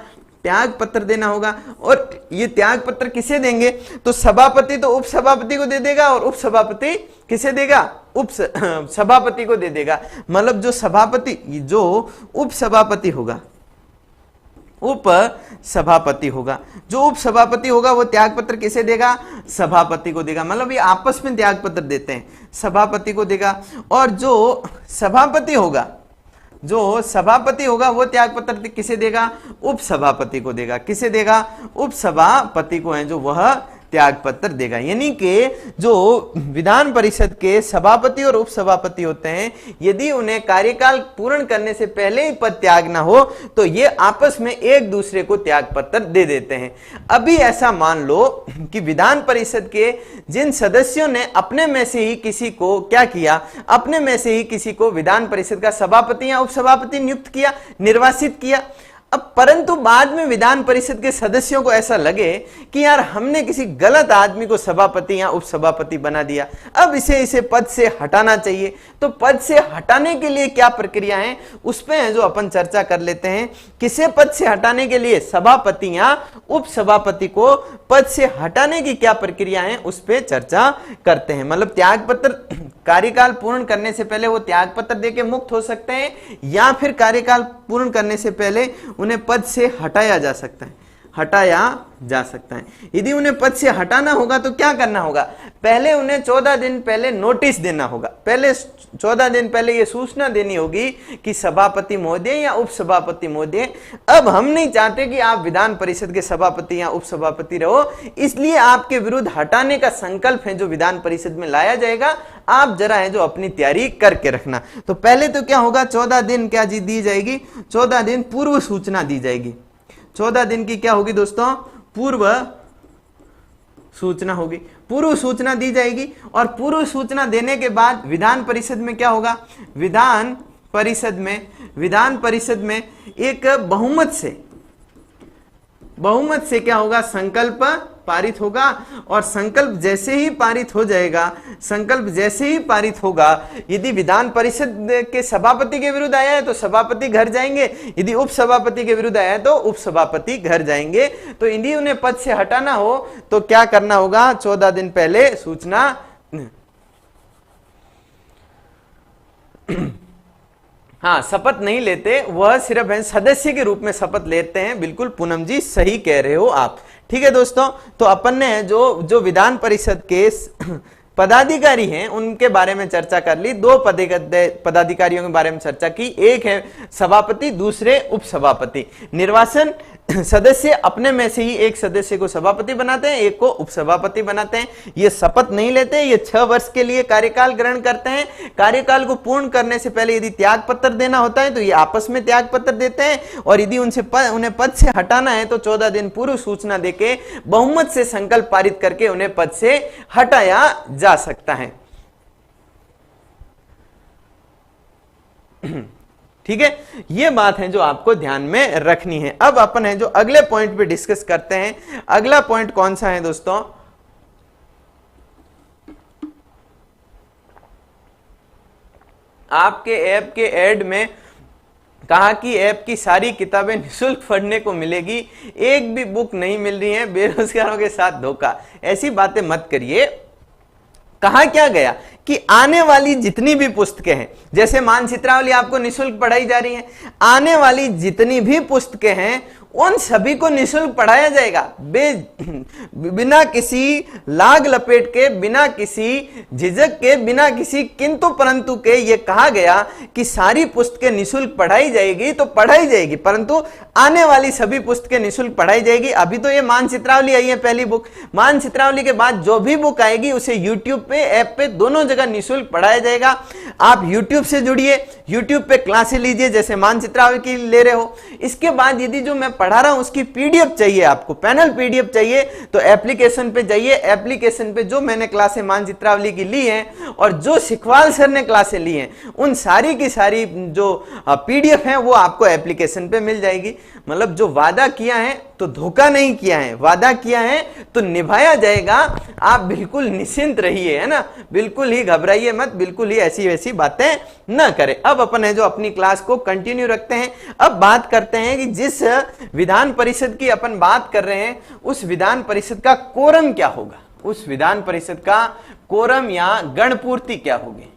त्याग पत्र देना होगा। और ये त्याग पत्र किसे देंगे, तो सभापति तो उपसभापति को दे देगा और उपसभापति किसे देगा, सभापति को दे देगा। मतलब जो सभापति, जो उपसभापति होगा, उपसभापति होगा, जो उपसभापति होगा वो त्याग पत्र किसे देगा, सभापति को देगा। मतलब ये आपस में त्याग पत्र देते हैं, सभापति को देगा। और जो सभापति होगा, जो सभापति होगा वो त्याग पत्र किसे देगा, उपसभापति को देगा। किसे देगा, उपसभापति को है जो वह त्याग पत्र देगा। यानी कि जो विधान परिषद के सभापति और उपसभापति होते हैं, यदि उन्हें कार्यकाल पूर्ण करने से पहले ही पद त्यागना हो तो ये आपस में एक दूसरे को त्याग पत्र दे देते हैं। अभी ऐसा मान लो कि विधान परिषद के जिन सदस्यों ने अपने में से ही किसी को क्या किया, अपने में से ही किसी को विधान परिषद का सभापति या उपसभापति नियुक्त किया, निर्वाचित किया। अब परंतु बाद में विधान परिषद के सदस्यों को ऐसा लगे कि यार हमने किसी गलत आदमी को सभापति या उपसभापति बना दिया, अब इसे पद से हटाना चाहिए। तो पद से हटाने के लिए क्या प्रक्रिया है उस पे जो अपन चर्चा कर लेते हैं। किसे पद से हटाने के लिए, सभापति या उपसभापति को पद से हटाने की क्या प्रक्रिया है उस पे चर्चा करते हैं। मतलब त्याग पत्र, कार्यकाल पूर्ण करने से पहले वो त्याग पत्र देके मुक्त हो सकते हैं या फिर कार्यकाल पूर्ण करने से पहले उन्हें पद से हटाया जा सकता है। हटाया जा सकता है। यदि उन्हें पद से हटाना होगा तो क्या करना होगा, पहले उन्हें 14 दिन पहले नोटिस देना होगा, पहले 14 दिन पहले यह सूचना देनी होगी कि सभापति महोदय या उपसभापति महोदय, अब हम नहीं चाहते कि आप विधान परिषद के सभापति या उपसभापति रहो, इसलिए आपके विरुद्ध हटाने का संकल्प है जो विधान परिषद में लाया जाएगा, आप जरा है जो अपनी तैयारी करके रखना। तो पहले तो क्या होगा, 14 दिन क्या जी दी जाएगी, 14 दिन पूर्व सूचना दी जाएगी। 14 दिन की क्या होगी दोस्तों, पूर्व सूचना होगी, पूर्व सूचना दी जाएगी। और पूर्व सूचना देने के बाद विधान परिषद में क्या होगा, विधान परिषद में एक बहुमत से क्या होगा, संकल्प पारित होगा। और संकल्प जैसे ही पारित होगा, यदि विधान परिषद के सभापति के विरुद्ध आया है तो सभापति घर जाएंगे, यदि उपसभापति के विरुद्ध आया है तो उपसभापति घर जाएंगे। तो यदि उन्हें पद से हटाना हो तो क्या करना होगा, 14 दिन पहले सूचना हाँ, शपथ नहीं लेते, वह सिर्फ है सदस्य के रूप में शपथ लेते हैं। बिल्कुल पूनम जी सही कह रहे हो आप। ठीक है दोस्तों, तो अपन ने जो विधान परिषद के पदाधिकारी हैं उनके बारे में चर्चा कर ली, 2 पदाधिकारियों के बारे में चर्चा की, एक है सभापति, दूसरे उपसभापति। निर्वाचन सदस्य अपने में से ही एक सदस्य को सभापति बनाते हैं, एक को उपसभापति बनाते हैं। ये शपथ नहीं लेते, ये 6 वर्ष के लिए कार्यकाल ग्रहण करते हैं। कार्यकाल को पूर्ण करने से पहले यदि त्याग पत्र देना होता है तो ये आपस में त्याग पत्र देते हैं, और यदि उन्हें पद से हटाना है तो 14 दिन पूर्व सूचना देके बहुमत से संकल्प पारित करके उन्हें पद से हटाया जा सकता है। ठीक है, ये बात है जो आपको ध्यान में रखनी है। अब अपन है जो अगले पॉइंट पे डिस्कस करते हैं। अगला पॉइंट कौन सा है दोस्तों, आपके ऐप के ऐड में कहा कि ऐप की सारी किताबें निःशुल्क पढ़ने को मिलेगी, एक भी बुक नहीं मिल रही है, बेरोजगारों के साथ धोखा। ऐसी बातें मत करिए। कहा क्या गया कि आने वाली जितनी भी पुस्तकें हैं, जैसे मानचित्रावली आपको निःशुल्क पढ़ाई जा रही है, आने वाली जितनी भी पुस्तकें हैं उन सभी को निःशुल्क पढ़ाया जाएगा, बिना किसी लाग लपेट के, बिना किसी झिझक के, बिना किसी किंतु परंतु के। ये कहा गया कि सारी पुस्तकें निःशुल्क पढ़ाई जाएगी तो पढ़ाई जाएगी, परंतु आने वाली सभी पुस्तकें निःशुल्क पढ़ाई जाएगी। अभी तो ये मानचित्रावली आई है पहली बुक, मानचित्रावली के बाद जो भी बुक आएगी उसे यूट्यूब पे, ऐप पे, दोनों जगह निःशुल्क पढ़ाया जाएगा। आप यूट्यूब से जुड़िए, यूट्यूब पे क्लासें लीजिए, जैसे मानचित्रावली की ले रहे हो। इसके बाद यदि जो मैं पढ़ा रहा हूं उसकी पीडीएफ चाहिए, आपको पैनल पीडीएफ चाहिए, तो एप्लीकेशन पे जाइए। एप्लीकेशन पे जो मैंने क्लासें मानचित्रावली की ली हैं और जो सिखवाल सर ने क्लासें ली हैं, उन सारी की सारी जो पीडीएफ है वो आपको एप्लीकेशन पे मिल जाएगी। मतलब जो वादा किया है तो धोखा नहीं किया है, वादा किया है तो निभाया जाएगा। आप बिल्कुल निश्चिंत रहिए, है ना, बिल्कुल ही घबराइए मत, बिल्कुल ही ऐसी वैसी बातें ना करें। अब अपन है जो अपनी क्लास को कंटिन्यू रखते हैं। अब बात करते हैं कि जिस विधान परिषद की अपन बात कर रहे हैं उस विधान परिषद का कोरम क्या होगा, उस विधान परिषद का कोरम या गणपूर्ति क्या होगी।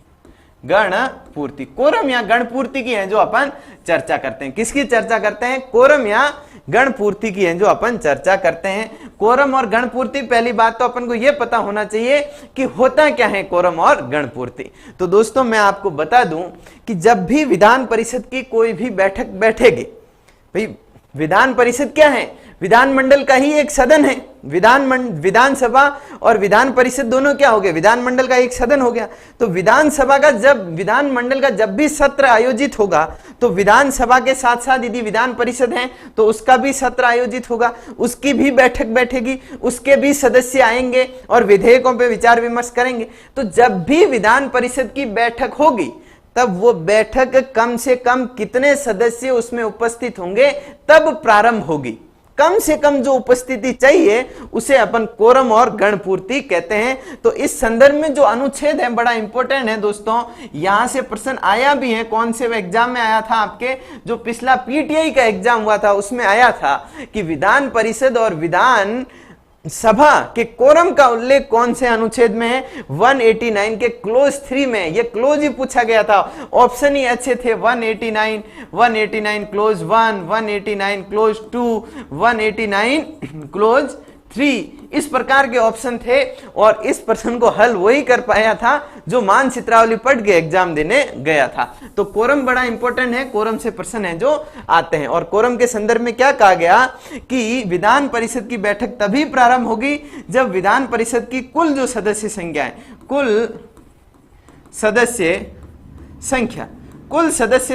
गणपूर्ति, कोरम या गणपूर्ति की है जो अपन चर्चा करते हैं। किसकी चर्चा करते हैं, कोरम या गणपूर्ति की है जो अपन चर्चा करते हैं। कोरम और गणपूर्ति, पहली बात तो अपन को यह पता होना चाहिए कि होता क्या है कोरम और गणपूर्ति। तो दोस्तों मैं आपको बता दूं कि जब भी विधान परिषद की कोई भी बैठक बैठेगी, भाई विधान परिषद क्या है, विधानमंडल का ही एक सदन है। विधानसभा और विधान परिषद दोनों क्या हो गए, विधानमंडल का एक सदन हो गया। तो विधानमंडल का जब भी सत्र आयोजित होगा तो विधानसभा के साथ साथ यदि विधान परिषद है तो उसका भी सत्र आयोजित होगा, उसकी भी बैठक बैठेगी, उसके भी सदस्य आएंगे और विधेयकों पर विचार विमर्श करेंगे। तो जब भी विधान परिषद की बैठक होगी तब वो बैठक कम से कम कितने सदस्य उसमें उपस्थित होंगे तब प्रारंभ होगी। कम से कम जो उपस्थिति चाहिए उसे अपन कोरम और गणपूर्ति कहते हैं। तो इस संदर्भ में जो अनुच्छेद है बड़ा इंपॉर्टेंट है दोस्तों, यहां से प्रश्न आया भी है। कौन से एग्जाम में आया था, आपके जो पिछला पीटीआई का एग्जाम हुआ था उसमें आया था कि विधान परिषद और विधान सभा के कोरम का उल्लेख कौन से अनुच्छेद में है? 189 के क्लोज 3 में। ये क्लोज ही पूछा गया था, ऑप्शन ही अच्छे थे। 189, 189 क्लोज 1, 189 क्लोज 2, 189 क्लोज 3, इस प्रकार के ऑप्शन थे। और इस प्रश्न को हल वही कर पाया था जो मानचित्रावली पढ़ के एग्जाम देने गया था। तो कोरम बड़ा इंपॉर्टेंट है, कोरम से प्रश्न है जो आते हैं। और कोरम के संदर्भ में क्या कहा गया कि विधान परिषद की बैठक तभी प्रारंभ होगी जब विधान परिषद की कुल जो सदस्य संख्या है, कुल सदस्य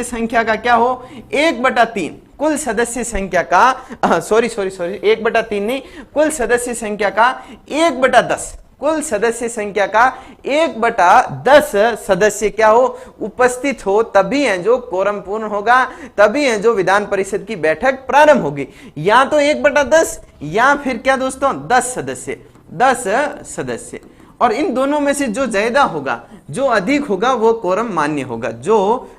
संख्या का क्या हो? 1/3 कुल सदस्य संख्या का सॉरी 1/3 नहीं, कुल सदस्य संख्या का 1/10, कुल सदस्य संख्या का 1/10 सदस्य क्या हो? उपस्थित हो, तभी है जो कोरम पूर्ण होगा, तभी है जो विधान परिषद की बैठक प्रारंभ होगी। या तो 1/10 या फिर क्या दोस्तों 10 सदस्य। और इन दोनों में से जो ज्यादा होगा, जो अधिक होगा, वो कोरम मान्य होगा। जो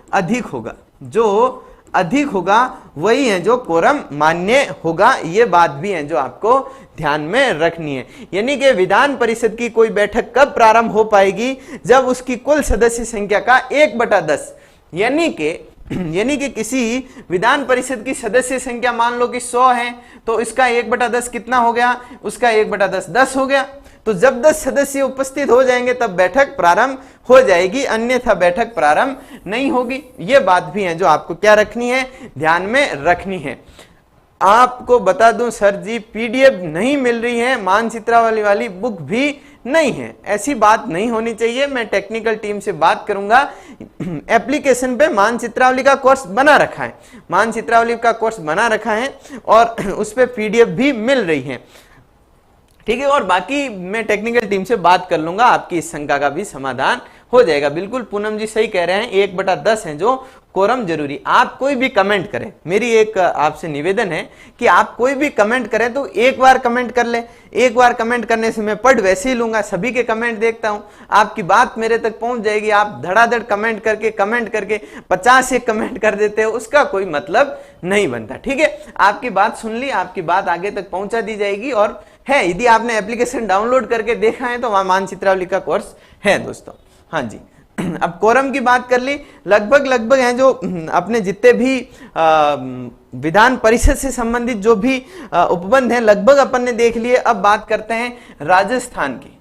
अधिक होगा वही है जो कोरम मान्य होगा। ये बात भी है जो आपको ध्यान में रखनी है। यानी कि विधान परिषद की कोई बैठक कब प्रारंभ हो पाएगी? जब उसकी कुल सदस्य संख्या का 1/10, यानी कि किसी विधान परिषद की सदस्य संख्या मान लो कि 100 है, तो इसका 1/10 कितना हो गया? उसका 1/10 10 हो गया। तो जब 10 सदस्य उपस्थित हो जाएंगे तब बैठक प्रारंभ हो जाएगी, अन्यथा बैठक प्रारंभ नहीं होगी। ये बात भी है जो आपको क्या रखनी है? ध्यान में रखनी है। आपको बता दूं सर जी, पीडीएफ नहीं मिल रही है, मानचित्रावली वाली बुक भी नहीं है, ऐसी बात नहीं होनी चाहिए। मैं टेक्निकल टीम से बात करूंगा। एप्लीकेशन पे मानचित्रावली का कोर्स बना रखा है, और उस पे पीडीएफ भी मिल रही है, ठीक है। और बाकी मैं टेक्निकल टीम से बात कर लूंगा, आपकी इस शंका का भी समाधान हो जाएगा। बिल्कुल पूनम जी सही कह रहे हैं, 1/10 है जो कोरम जरूरी। आप कोई भी कमेंट करें, मेरी एक आपसे निवेदन है कि आप कोई भी कमेंट करें तो एक बार कमेंट कर ले। एक बार कमेंट करने से मैं पढ़ वैसे ही लूंगा, सभी के कमेंट देखता हूं, आपकी बात मेरे तक पहुंच जाएगी। आप धड़ाधड़ कमेंट करके 50 एक कमेंट कर देते हो, उसका कोई मतलब नहीं बनता, ठीक है। आपकी बात सुन ली, आपकी बात आगे तक पहुंचा दी जाएगी। और है, यदि आपने एप्लीकेशन डाउनलोड करके देखा है तो वहां मानचित्रावली का कोर्स है दोस्तों। हाँ जी, अब कोरम की बात कर ली। लगभग हैं जो अपने जितने भी विधान परिषद से संबंधित जो भी उपबंध हैं, लगभग अपन ने देख लिए। अब बात करते हैं राजस्थान की।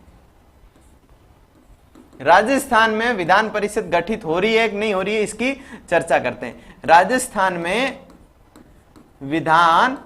राजस्थान में विधान परिषद गठित हो रही है कि नहीं हो रही है, इसकी चर्चा करते हैं। राजस्थान में विधान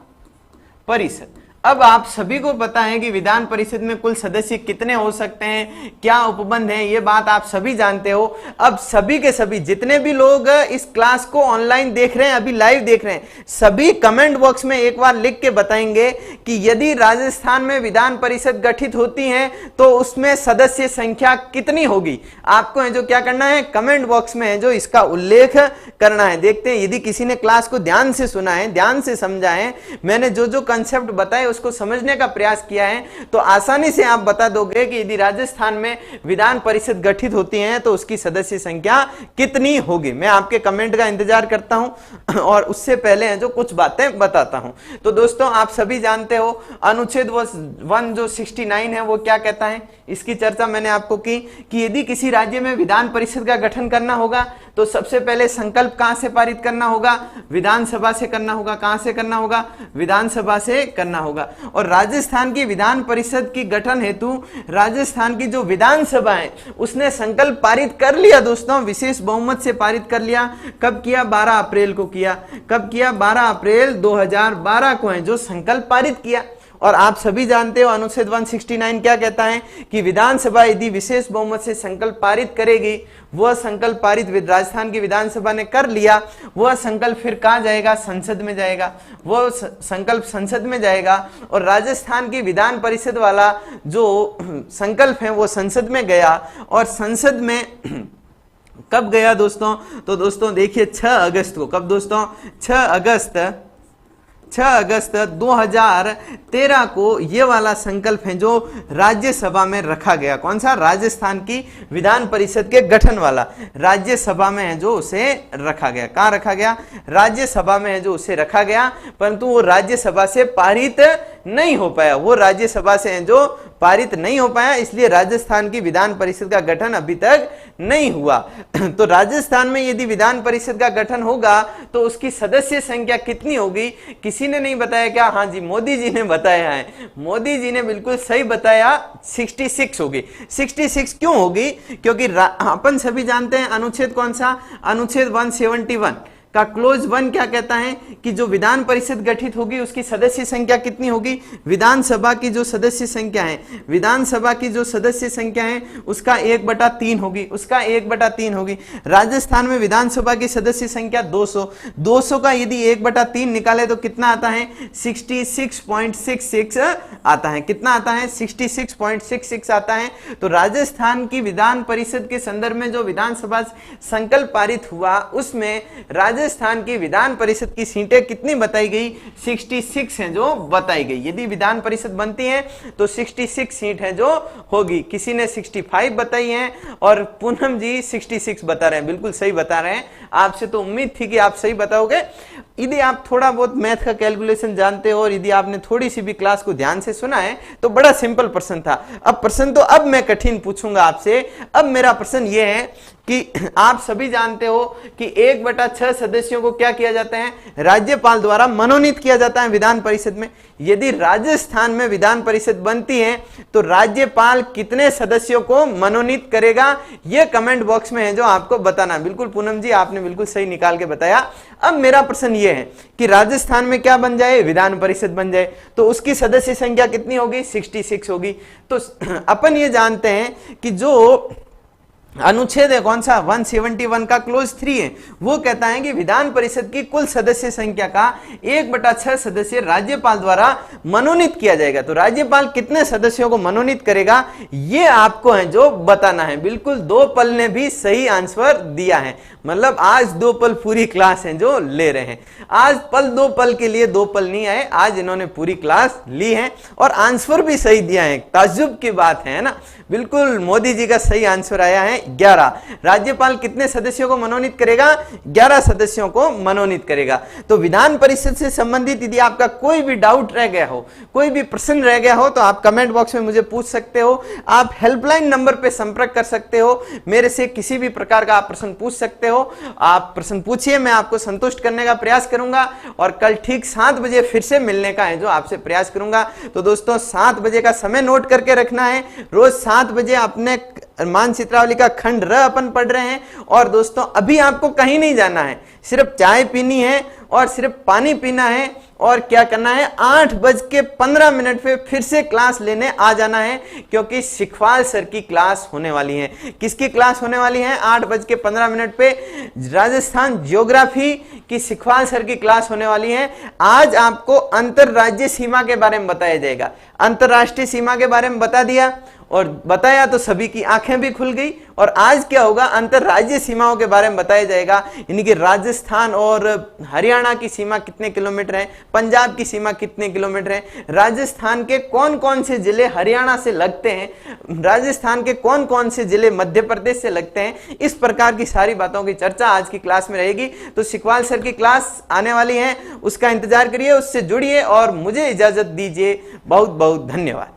परिषद, अब आप सभी को पता है कि विधान परिषद में कुल सदस्य कितने हो सकते हैं, क्या उपबंध है, ये बात आप सभी जानते हो। अब सभी के सभी जितने भी लोग इस क्लास को ऑनलाइन देख रहे हैं, अभी लाइव देख रहे हैं, सभी कमेंट बॉक्स में एक बार लिख के बताएंगे कि यदि राजस्थान में विधान परिषद गठित होती है तो उसमें सदस्य संख्या कितनी होगी। आपको है जो क्या करना है, कमेंट बॉक्स में है जो इसका उल्लेख करना है। देखते हैं, यदि किसी ने क्लास को ध्यान से सुना है, ध्यान से समझा है, मैंने जो कंसेप्ट बताए उसको समझने का प्रयास किया है, तो आसानी से आप बता दोगे कि यदि राजस्थान में विधान परिषद गठित होती है तो उसकी सदस्य संख्या कितनी होगी। मैं आपके कमेंट का इंतजार करता हूं और उससे पहले है जो कुछ बातें बताता हूं। तो दोस्तों आप सभी जानते हो अनुच्छेद 1 जो 69 है वो क्या कहता है, इसकी चर्चा मैंने आपको की कि यदि किसी राज्य में विधान परिषद का गठन करना होगा तो सबसे पहले संकल्प कहां से पारित करना होगा, विधानसभा से करना होगा। कहां से करना होगा, विधानसभा से करना होगा। और राजस्थान की विधान परिषद की गठन हेतु राजस्थान की जो विधानसभा है उसने संकल्प पारित कर लिया दोस्तों, विशेष बहुमत से पारित कर लिया। कब किया, 12 अप्रैल को किया। कब किया, 12 अप्रैल 2012 को है जो संकल्प पारित किया। और आप सभी जानते हो अनुच्छेद 169 क्या कहता है कि विधानसभा यदि विशेष बहुमत से संकल्प पारित करेगी, वह संकल्प पारित राजस्थान की विधानसभा ने कर लिया, वह संकल्प फिर कहां जाएगा, संसद में जाएगा। वह संकल्प संसद में जाएगा और राजस्थान की विधान परिषद वाला जो संकल्प है वो संसद में गया। और संसद में कब गया दोस्तों, तो दोस्तों देखिए 6 अगस्त को। कब दोस्तों, 6 अगस्त 6 अगस्त 2013 को ये वाला संकल्प है जो राज्यसभा में रखा गया। कौन सा? राजस्थान की विधान परिषद के गठन वाला राज्यसभा में है जो उसे रखा गया। कहाँ रखा गया? राज्यसभा में है जो उसे रखा गया, परंतु वो राज्यसभा से पारित नहीं हो पाया। वो राज्यसभा से है जो पारित नहीं हो पाया, इसलिए राजस्थान की विधान परिषद का गठन अभी तक नहीं हुआ। तो राजस्थान में यदि विधान परिषद का गठन होगा तो उसकी सदस्य संख्या कितनी होगी? किसी ने नहीं बताया क्या? हाँ जी, मोदी जी ने बताया है। मोदी जी ने बिल्कुल सही बताया, 66 होगी। 66 क्यों होगी? क्योंकि अपन सभी जानते हैं अनुच्छेद कौन सा? अनुच्छेद 171 का क्लोज 1 क्या कहता है कि जो विधान परिषद गठित होगी उसकी सदस्य संख्या कितनी होगी? विधानसभा की जो सदस्य संख्या है, विधानसभा की जो सदस्य संख्या है उसका 1/3 होगी, उसका 1/3 होगी। राजस्थान में विधानसभा की सदस्य संख्या 200 का यदि 1/3 निकाले तो कितना आता है? 66.66 आता है। कितना आता है? 66.66 आता है। तो राजस्थान की विधान परिषद के संदर्भ में जो विधानसभा संकल्प पारित हुआ उसमें राजस्थान की विधान परिषद की सीटें कितनी बताई गई? 66 हैं जो बताई गई। यदि विधान परिषद बनती है तो 66 सीट है जो होगी। किसी ने 65 बताई है और पूनम जी 66 बता रहे हैं। बिल्कुल सही बता रहे हैं। आपसे तो उम्मीद थी कि आप सही बताओगे। यदि आप थोड़ा बहुत मैथ का कैलकुलेशन जानते हो और यदि आपने थोड़ी सी भी क्लास को ध्यान से सुना है तो बड़ा सिंपल प्रश्न था। अब प्रश्न तो अब मैं कठिन पूछूंगा आपसे। अब मेरा प्रश्न यह है कि आप सभी जानते हो कि 1/6 सदस्यों को क्या किया जाता है? राज्यपाल द्वारा मनोनीत किया जाता है विधान परिषद में। यदि राजस्थान में विधान परिषद बनती है तो राज्यपाल कितने सदस्यों को मनोनीत करेगा? यह कमेंट बॉक्स में है जो आपको बताना। बिल्कुल पूनम जी आपने बिल्कुल सही निकाल के बताया। अब मेरा प्रश्न यह है कि राजस्थान में क्या बन जाए? विधान परिषद बन जाए तो उसकी सदस्य संख्या कितनी होगी? 66 होगी। तो अपन ये जानते हैं कि जो अनुच्छेद है कौन सा? 171 का क्लोज 3 है, वो कहता है कि विधान परिषद की कुल सदस्य संख्या का 1/6 सदस्य राज्यपाल द्वारा मनोनीत किया जाएगा। तो राज्यपाल कितने सदस्यों को मनोनीत करेगा ये आपको है जो बताना है। बिल्कुल 2 पल ने भी सही आंसर दिया है। मतलब आज 2 पल पूरी क्लास है जो ले रहे हैं। आज 2 पल के लिए 2 पल नहीं आए, आज इन्होंने पूरी क्लास ली है और आंसर भी सही दिया है। ताज्जुब की बात है ना। बिल्कुल मोदी जी का सही आंसर आया है 11। राज्यपाल कितने सदस्यों को मनोनीत करेगा? 11 सदस्यों को मनोनीत करेगा। तो विधान परिषद से संबंधित यदि आपका कोई भी डाउट रह गया हो, कोई भी प्रश्न रह गया हो तो आप कमेंट बॉक्स में मुझे पूछ सकते हो। आप हेल्पलाइन नंबर पे संपर्क कर सकते हो। मेरे से किसी भी प्रकार का आप प्रश्न पूछ सकते हो। आप प्रश्न पूछिए, मैं आपको संतुष्ट करने का प्रयास करूंगा और कल ठीक 7 बजे फिर से मिलने का है जो आपसे प्रयास करूंगा। तो दोस्तों 7 बजे का समय नोट करके रखना है। रोज 7 बजे अपने मान चित्रावली का खंड र अपन पढ़ रहे हैं। और दोस्तों अभी आपको कहीं नहीं जाना है, सिर्फ चाय पीनी है और सिर्फ पानी पीना है और क्या करना है? 8:15 पे फिर से क्लास लेने आ जाना है, क्योंकि शिखवाल सर की क्लास होने वाली है। किसकी क्लास होने वाली है? 8:15 पे राजस्थान ज्योग्राफी की शिखवाल सर की क्लास होने वाली है। आज आपको अंतरराज्यीय सीमा के बारे में बताया जाएगा। अंतरराष्ट्रीय सीमा के बारे में बता दिया और बताया तो सभी की आंखें भी खुल गई। और आज क्या होगा? अंतरराज्यीय सीमाओं के बारे में बताया जाएगा। यानी कि राजस्थान और हरियाणा की सीमा कितने किलोमीटर है, पंजाब की सीमा कितने किलोमीटर है, राजस्थान के कौन कौन से जिले हरियाणा से लगते हैं, राजस्थान के कौन कौन से जिले मध्य प्रदेश से लगते हैं। इस प्रकार की सारी बातों की चर्चा आज की क्लास में रहेगी। तो शिखवाल सर की क्लास आने वाली है, उसका इंतजार करिए, उससे जुड़िए और मुझे इजाजत दीजिए। बहुत बहुत धन्यवाद।